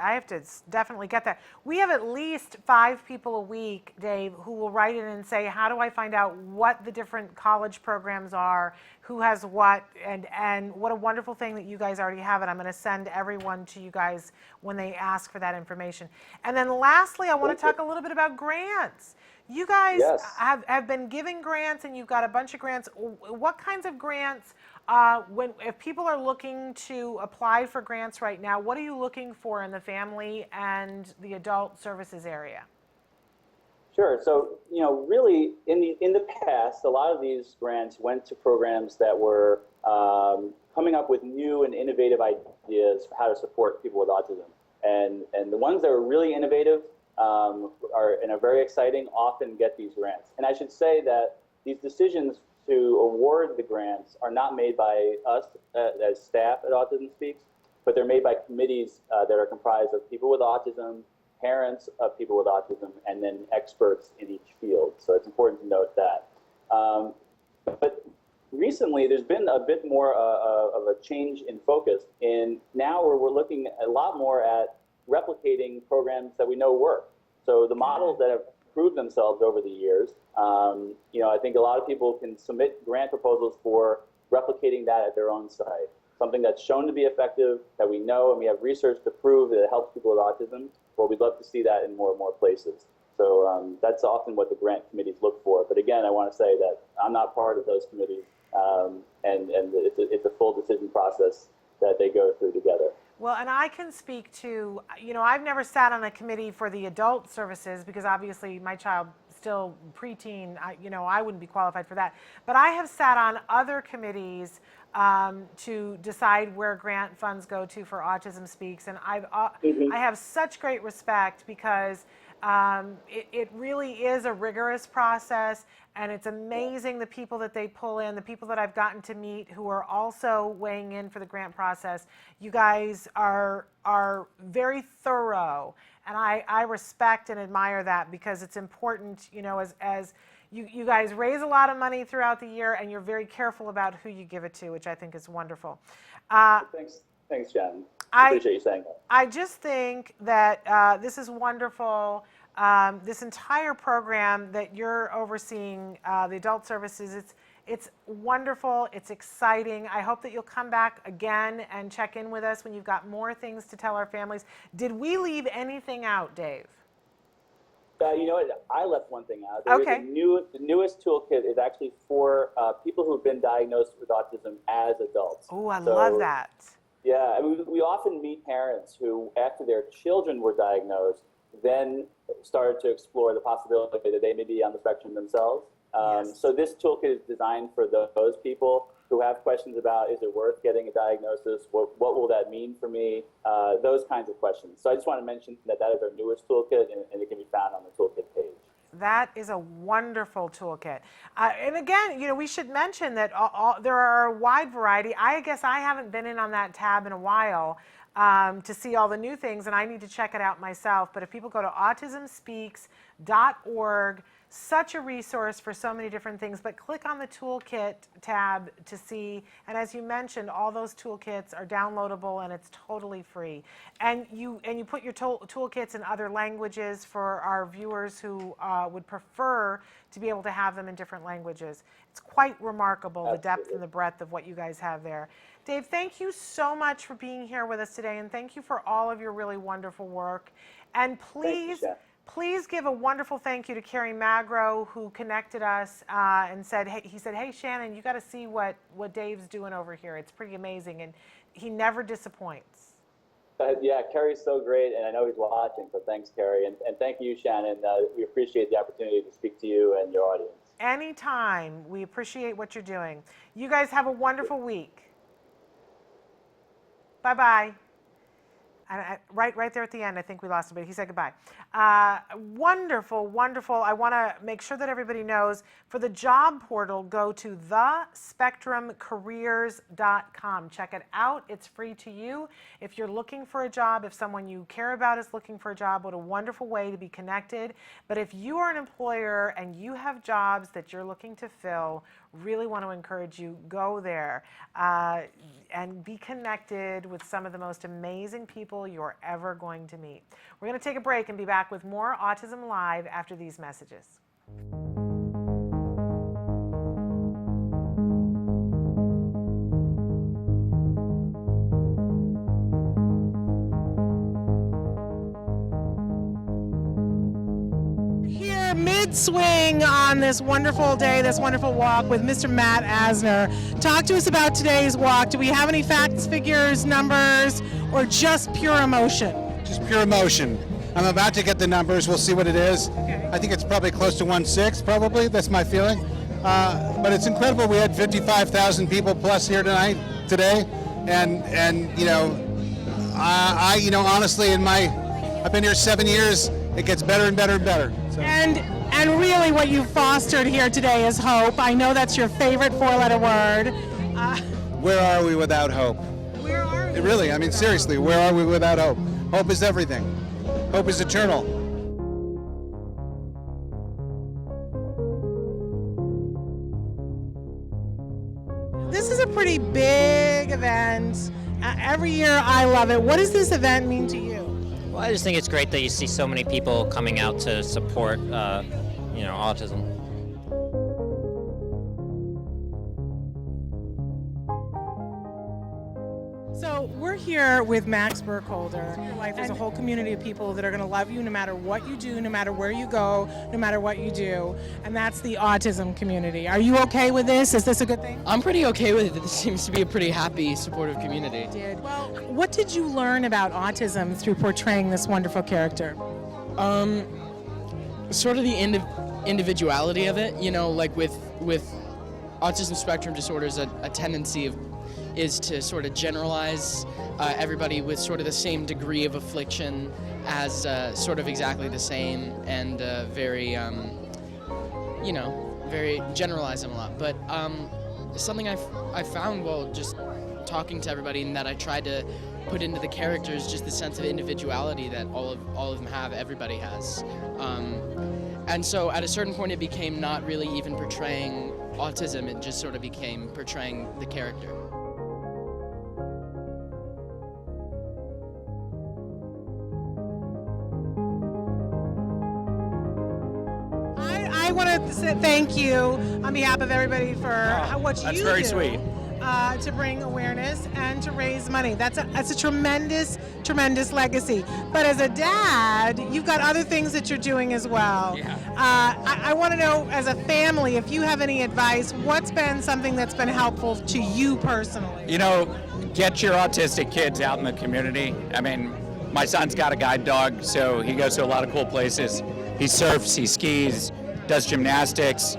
definitely get that. We have at least 5 people a week, Dave, who will write in and say, how do I find out what the different college programs are, who has what, and what a wonderful thing that you guys already have it. I'm going to send everyone to you guys when they ask for that information. And then lastly, I want to talk a little bit about grants. You guys have been giving grants, and you've got a bunch of grants. What kinds of grants, if people are looking to apply for grants right now, what are you looking for in the family and the adult services area? Sure. So, really, in the past, a lot of these grants went to programs that were coming up with new and innovative ideas for how to support people with autism. And the ones that are really innovative and are very exciting often get these grants. And I should say that these decisions to award the grants are not made by us as staff at Autism Speaks, but they're made by committees that are comprised of people with autism, parents of people with autism, and then experts in each field. So it's important to note that. But recently, there's been a bit more of a change in focus. And now we're looking a lot more at replicating programs that we know work. So the models that have proved themselves over the years, I think a lot of people can submit grant proposals for replicating that at their own site. Something that's shown to be effective, that we know, and we have research to prove that it helps people with autism. Well, we'd love to see that in more and more places. So that's often what the grant committees look for. But again, I want to say that I'm not part of those committees, and it's a full decision process that they go through together. Well, and I can speak to, I've never sat on a committee for the adult services because obviously my child still preteen, I wouldn't be qualified for that. But I have sat on other committees to decide where grant funds go to for Autism Speaks, and I have such great respect because it really is a rigorous process, and it's amazing the people that they pull in, the people that I've gotten to meet who are also weighing in for the grant process. You guys are very thorough, and I respect and admire that because it's important, as you guys raise a lot of money throughout the year, and you're very careful about who you give it to, which I think is wonderful. Thanks, Jen. I appreciate you saying that. I just think that this is wonderful. This entire program that you're overseeing, the adult services, it's wonderful. It's exciting. I hope that you'll come back again and check in with us when you've got more things to tell our families. Did we leave anything out, Dave? You know what? I left one thing out. The newest toolkit is actually for people who've been diagnosed with autism as adults. Oh, I love that. Yeah, I mean, we often meet parents who, after their children were diagnosed, then started to explore the possibility that they may be on the spectrum themselves. So this toolkit is designed for those people who have questions about, is it worth getting a diagnosis? What will that mean for me? Those kinds of questions. So I just want to mention that is our newest toolkit, and it can be found on the toolkit page. That is a wonderful toolkit. And again, we should mention that there are a wide variety. I guess I haven't been in on that tab in a while to see all the new things, and I need to check it out myself. But if people go to autismspeaks.org, such a resource for so many different things, but click on the toolkit tab to see, and as you mentioned, all those toolkits are downloadable and it's totally free. And you put your toolkits in other languages for our viewers who would prefer to be able to have them in different languages. It's quite remarkable, the depth and the breadth of what you guys have there. Dave, thank you so much for being here with us today, and thank you for all of your really wonderful work. And please give a wonderful thank you to Carrie Magro, who connected us and said, hey, Shannon, you got to see what Dave's doing over here. It's pretty amazing, and he never disappoints. Yeah, Carrie's so great, and I know he's watching, so thanks, Carrie. And thank you, Shannon. We appreciate the opportunity to speak to you and your audience. Anytime. We appreciate what you're doing. You guys have a wonderful week. Bye-bye. Right there at the end, I think we lost him, but he said goodbye. Wonderful, wonderful. I want to make sure that everybody knows, for the job portal, go to thespectrumcareers.com. Check it out. It's free to you. If you're looking for a job, if someone you care about is looking for a job, what a wonderful way to be connected. But if you are an employer and you have jobs that you're looking to fill, really want to encourage you, go there and be connected with some of the most amazing people you're ever going to meet. We're going to take a break and be back with more Autism Live after these messages. Mid-swing on this wonderful day, this wonderful walk with Mr. Matt Asner. Talk to us about today's walk. Do we have any facts, figures, numbers, or just pure emotion? Just pure emotion. I'm about to get the numbers. We'll see what it is. Okay. I think it's probably close to 1.6, probably. That's my feeling. But it's incredible. We had 55,000 people plus here today, and honestly, I've been here 7 years. It gets better and better and better. So. And really what you fostered here today is hope. I know that's your favorite four-letter word. Where are we without hope? Where are we? Really, I mean, seriously, where are we without hope? Hope is everything. Hope is eternal. This is a pretty big event. Every year I love it. What does this event mean to you? Well, I just think it's great that you see so many people coming out to support, autism. So we're here with Max Burkholder. In your life, there's a whole community of people that are going to love you no matter what you do, no matter where you go, no matter what you do, and that's the autism community. Are you okay with this? Is this a good thing? I'm pretty okay with it. This seems to be a pretty happy, supportive community. Well, what did you learn about autism through portraying this wonderful character? Sort of the individuality of it. You know, like with autism spectrum disorders, a tendency is to sort of generalize everybody with sort of the same degree of affliction as sort of exactly the same, and very generalize them a lot. But something I found while just talking to everybody, and that I tried to put into the characters, just the sense of individuality that all of them have, everybody has. And so at a certain point it became not really even portraying autism, it just sort of became portraying the character. I want to thank you on behalf of everybody for what you do. That's very sweet. To bring awareness and to raise money. That's a tremendous, tremendous legacy. But as a dad, you've got other things that you're doing as well. Yeah. I want to know, as a family, if you have any advice, what's been something that's been helpful to you personally? You know, get your autistic kids out in the community. I mean, my son's got a guide dog, so he goes to a lot of cool places. He surfs, he skis, does gymnastics.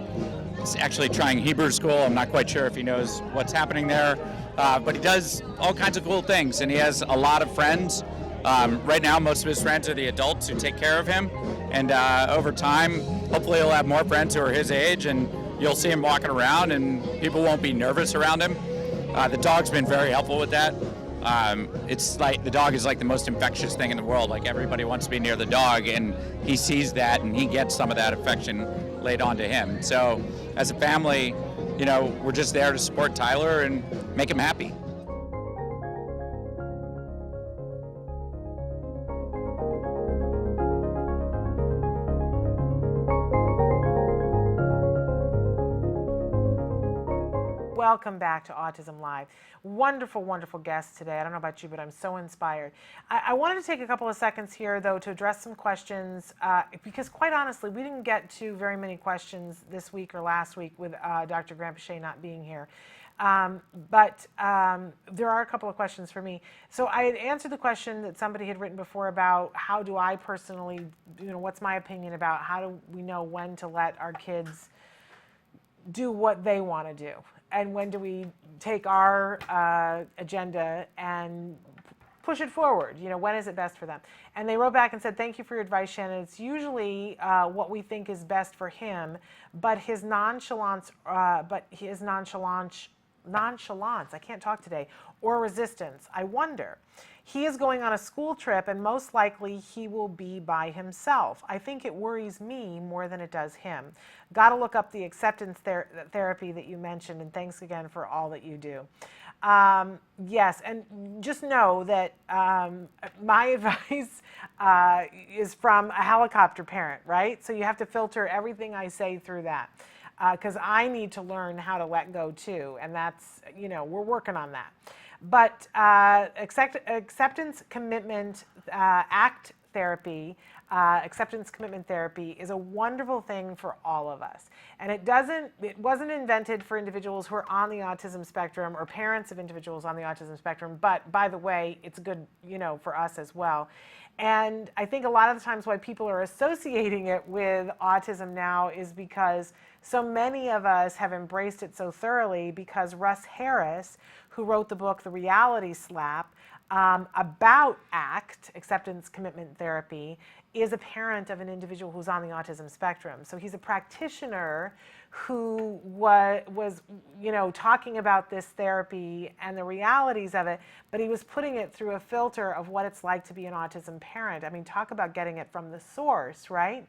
He's actually trying Hebrew school. I'm not quite sure if he knows what's happening there, but he does all kinds of cool things, and he has a lot of friends. Right now, most of his friends are the adults who take care of him, and over time, hopefully he'll have more friends who are his age, and you'll see him walking around, and people won't be nervous around him. The dog's been very helpful with that. It's like the dog is like the most infectious thing in the world. Like, everybody wants to be near the dog, and he sees that, and he gets some of that affection laid onto him. So as a family, you know, we're just there to support Tyler and make him happy. Welcome back to Autism Live. Wonderful, wonderful guests today. I don't know about you, but I'm so inspired. I wanted to take a couple of seconds here, though, to address some questions, because quite honestly, we didn't get to very many questions this week or last week with Dr. Grandpichet not being here. But there are a couple of questions for me. So I had answered the question that somebody had written before about how do I personally, you know, what's my opinion about how do we know when to let our kids do what they want to do? And when do we take our agenda and push it forward? You know, when is it best for them? And they wrote back and said, thank you for your advice, Shannon. It's usually what we think is best for him, but his nonchalance, I can't talk today, or resistance. I wonder. He is going on a school trip, and most likely he will be by himself. I think it worries me more than it does him. Got to look up the acceptance therapy that you mentioned, and thanks again for all that you do. Yes, and just know that my advice is from a helicopter parent, right? So you have to filter everything I say through that, because I need to learn how to let go too, and that's, you know, we're working on that. But acceptance commitment ACT therapy, acceptance commitment therapy is a wonderful thing for all of us. And it wasn't invented for individuals who are on the autism spectrum or parents of individuals on the autism spectrum, but by the way, it's good, you know, for us as well. And I think a lot of the times why people are associating it with autism now is because so many of us have embraced it so thoroughly, because Russ Harris, who wrote the book The Reality Slap about ACT, acceptance commitment therapy, is a parent of an individual who's on the autism spectrum. So he's a practitioner who was, you know, talking about this therapy and the realities of it, but he was putting it through a filter of what it's like to be an autism parent. I mean, talk about getting it from the source, right?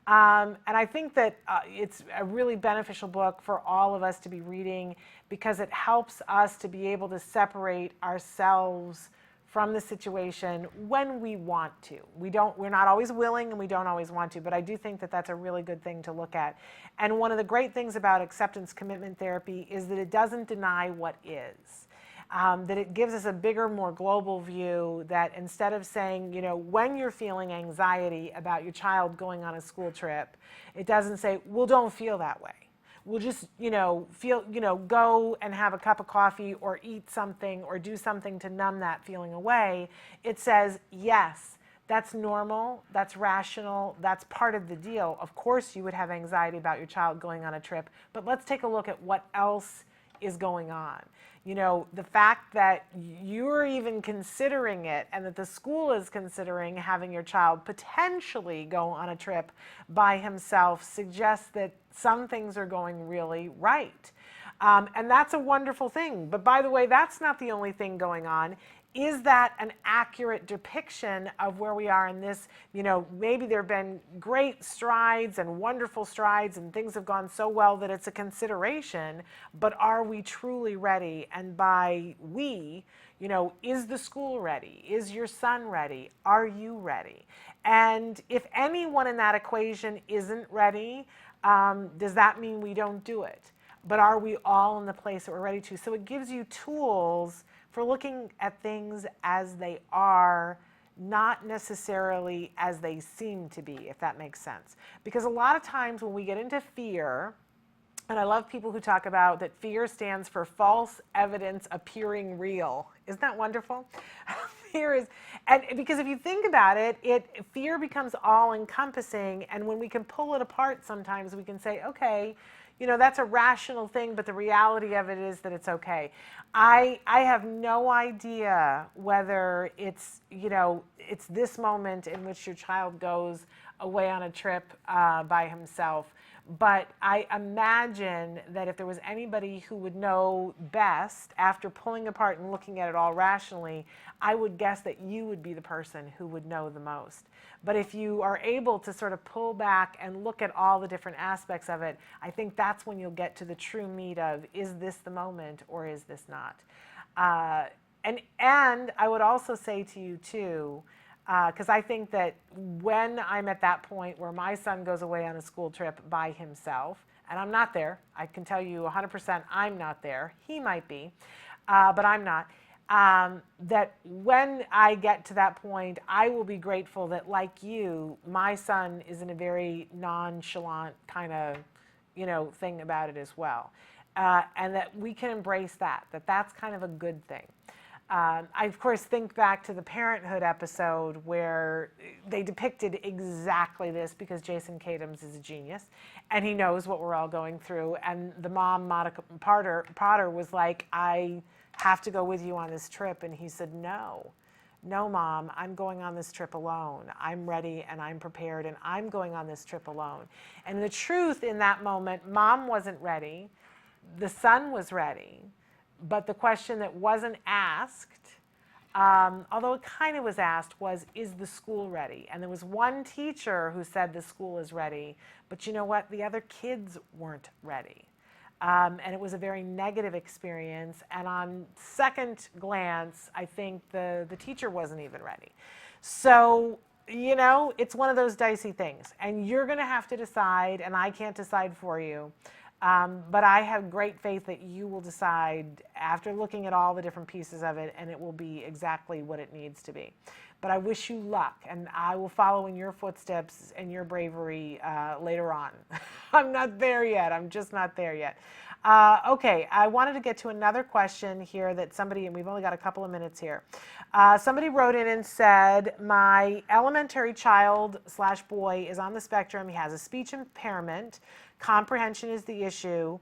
And I think that it's a really beneficial book for all of us to be reading, because it helps us to be able to separate ourselves from the situation when we want to. We're not always willing, and we don't always want to, but I do think that that's a really good thing to look at. And one of the great things about acceptance commitment therapy is that it doesn't deny what is. that it gives us a bigger, more global view, that instead of saying, when you're feeling anxiety about your child going on a school trip, it doesn't say, well, don't feel that way. We'll just, go and have a cup of coffee or eat something or do something to numb that feeling away. It says, yes, that's normal, that's rational, that's part of the deal. Of course you would have anxiety about your child going on a trip, but let's take a look at what else is going on. The fact that you're even considering it and that the school is considering having your child potentially go on a trip by himself suggests that some things are going really right. And that's a wonderful thing. But by the way, that's not the only thing going on. Is that an accurate depiction of where we are in this? Maybe there have been great strides and wonderful strides and things have gone so well that it's a consideration, but are we truly ready? And by we, is the school ready? Is your son ready? Are you ready? And if anyone in that equation isn't ready, does that mean we don't do it? But are we all in the place that we're ready to? So it gives you tools for looking at things as they are, not necessarily as they seem to be, if that makes sense. Because a lot of times when we get into fear, and I love people who talk about that fear stands for false evidence appearing real. Isn't that wonderful? Fear is, and because if you think about it, fear becomes all encompassing, and when we can pull it apart sometimes we can say, okay, that's a rational thing, but the reality of it is that it's okay. I have no idea whether it's this moment in which your child goes away on a trip by himself. But I imagine that if there was anybody who would know best after pulling apart and looking at it all rationally, I would guess that you would be the person who would know the most. But if you are able to sort of pull back and look at all the different aspects of it, I think that's when you'll get to the true meat of, is this the moment or is this not? And I would also say to you too, because I think that when I'm at that point where my son goes away on a school trip by himself, and I'm not there, I can tell you 100% I'm not there. He might be, but I'm not. That when I get to that point, I will be grateful that, like you, my son is in a very nonchalant kind of, thing about it as well. And that we can embrace that that's kind of a good thing. I, of course, think back to the Parenthood episode where they depicted exactly this, because Jason Katims is a genius and he knows what we're all going through. And the mom, Monica Potter, was like, I have to go with you on this trip. And he said, no, Mom, I'm going on this trip alone. I'm ready and I'm prepared and I'm going on this trip alone. And the truth in that moment, Mom wasn't ready. The son was ready. But the question that wasn't asked, although it kind of was asked, was, is the school ready? And there was one teacher who said the school is ready, but you know what? The other kids weren't ready. And it was a very negative experience. And on second glance, I think the teacher wasn't even ready. So, it's one of those dicey things. And you're going to have to decide, and I can't decide for you. But I have great faith that you will decide after looking at all the different pieces of it, and it will be exactly what it needs to be. But I wish you luck, and I will follow in your footsteps and your bravery later on. I'm not there yet. I'm just not there yet. Okay, I wanted to get to another question here that somebody, and we've only got a couple of minutes here. Somebody wrote in and said, my elementary child/boy is on the spectrum. He has a speech impairment. Comprehension is the issue.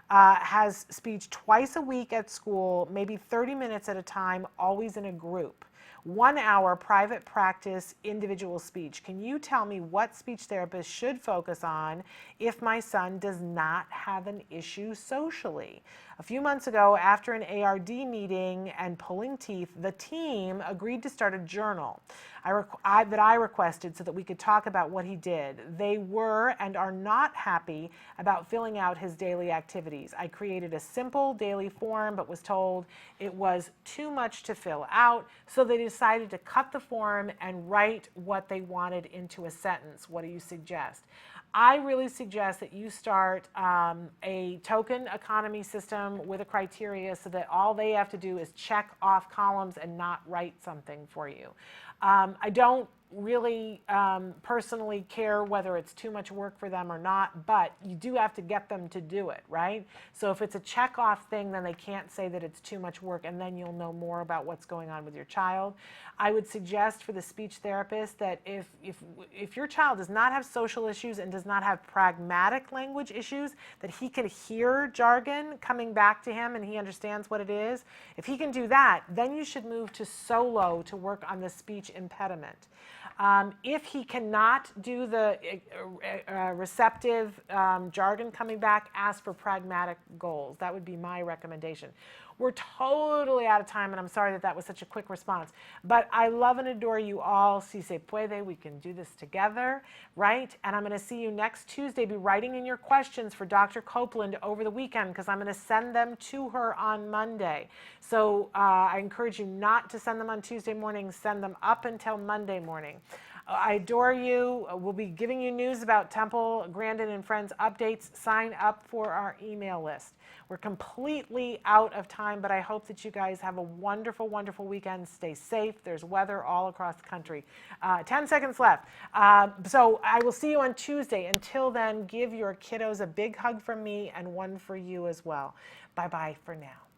Has speech twice a week at school, maybe 30 minutes at a time, always in a group. 1 hour private practice, individual speech. Can you tell me what speech therapist should focus on if my son does not have an issue socially? A few months ago, after an ARD meeting and pulling teeth, the team agreed to start a journal that I requested so that we could talk about what he did. They were and are not happy about filling out his daily activities. I created a simple daily form but was told it was too much to fill out, so they decided to cut the form and write what they wanted into a sentence. What do you suggest? I really suggest that you start a token economy system with a criteria so that all they have to do is check off columns and not write something for you. I don't really personally care whether it's too much work for them or not, but you do have to get them to do it, right? So if it's a check off thing, then they can't say that it's too much work, and then you'll know more about what's going on with your child. I would suggest for the speech therapist that if your child does not have social issues and does not have pragmatic language issues, that he can hear jargon coming back to him and he understands what it is. If he can do that, then you should move to solo to work on the speech impediment. If he cannot do the receptive jargon coming back, ask for pragmatic goals. That would be my recommendation. We're totally out of time, and I'm sorry that that was such a quick response. But I love and adore you all. Si se puede, we can do this together, right? And I'm going to see you next Tuesday. Be writing in your questions for Dr. Copeland over the weekend because I'm going to send them to her on Monday. So I encourage you not to send them on Tuesday morning. Send them up until Monday morning. I adore you. We'll be giving you news about Temple Grandin and Friends updates. Sign up for our email list. We're completely out of time, but I hope that you guys have a wonderful, wonderful weekend. Stay safe. There's weather all across the country. 10 seconds left. So I will see you on Tuesday. Until then, give your kiddos a big hug from me and one for you as well. Bye-bye for now.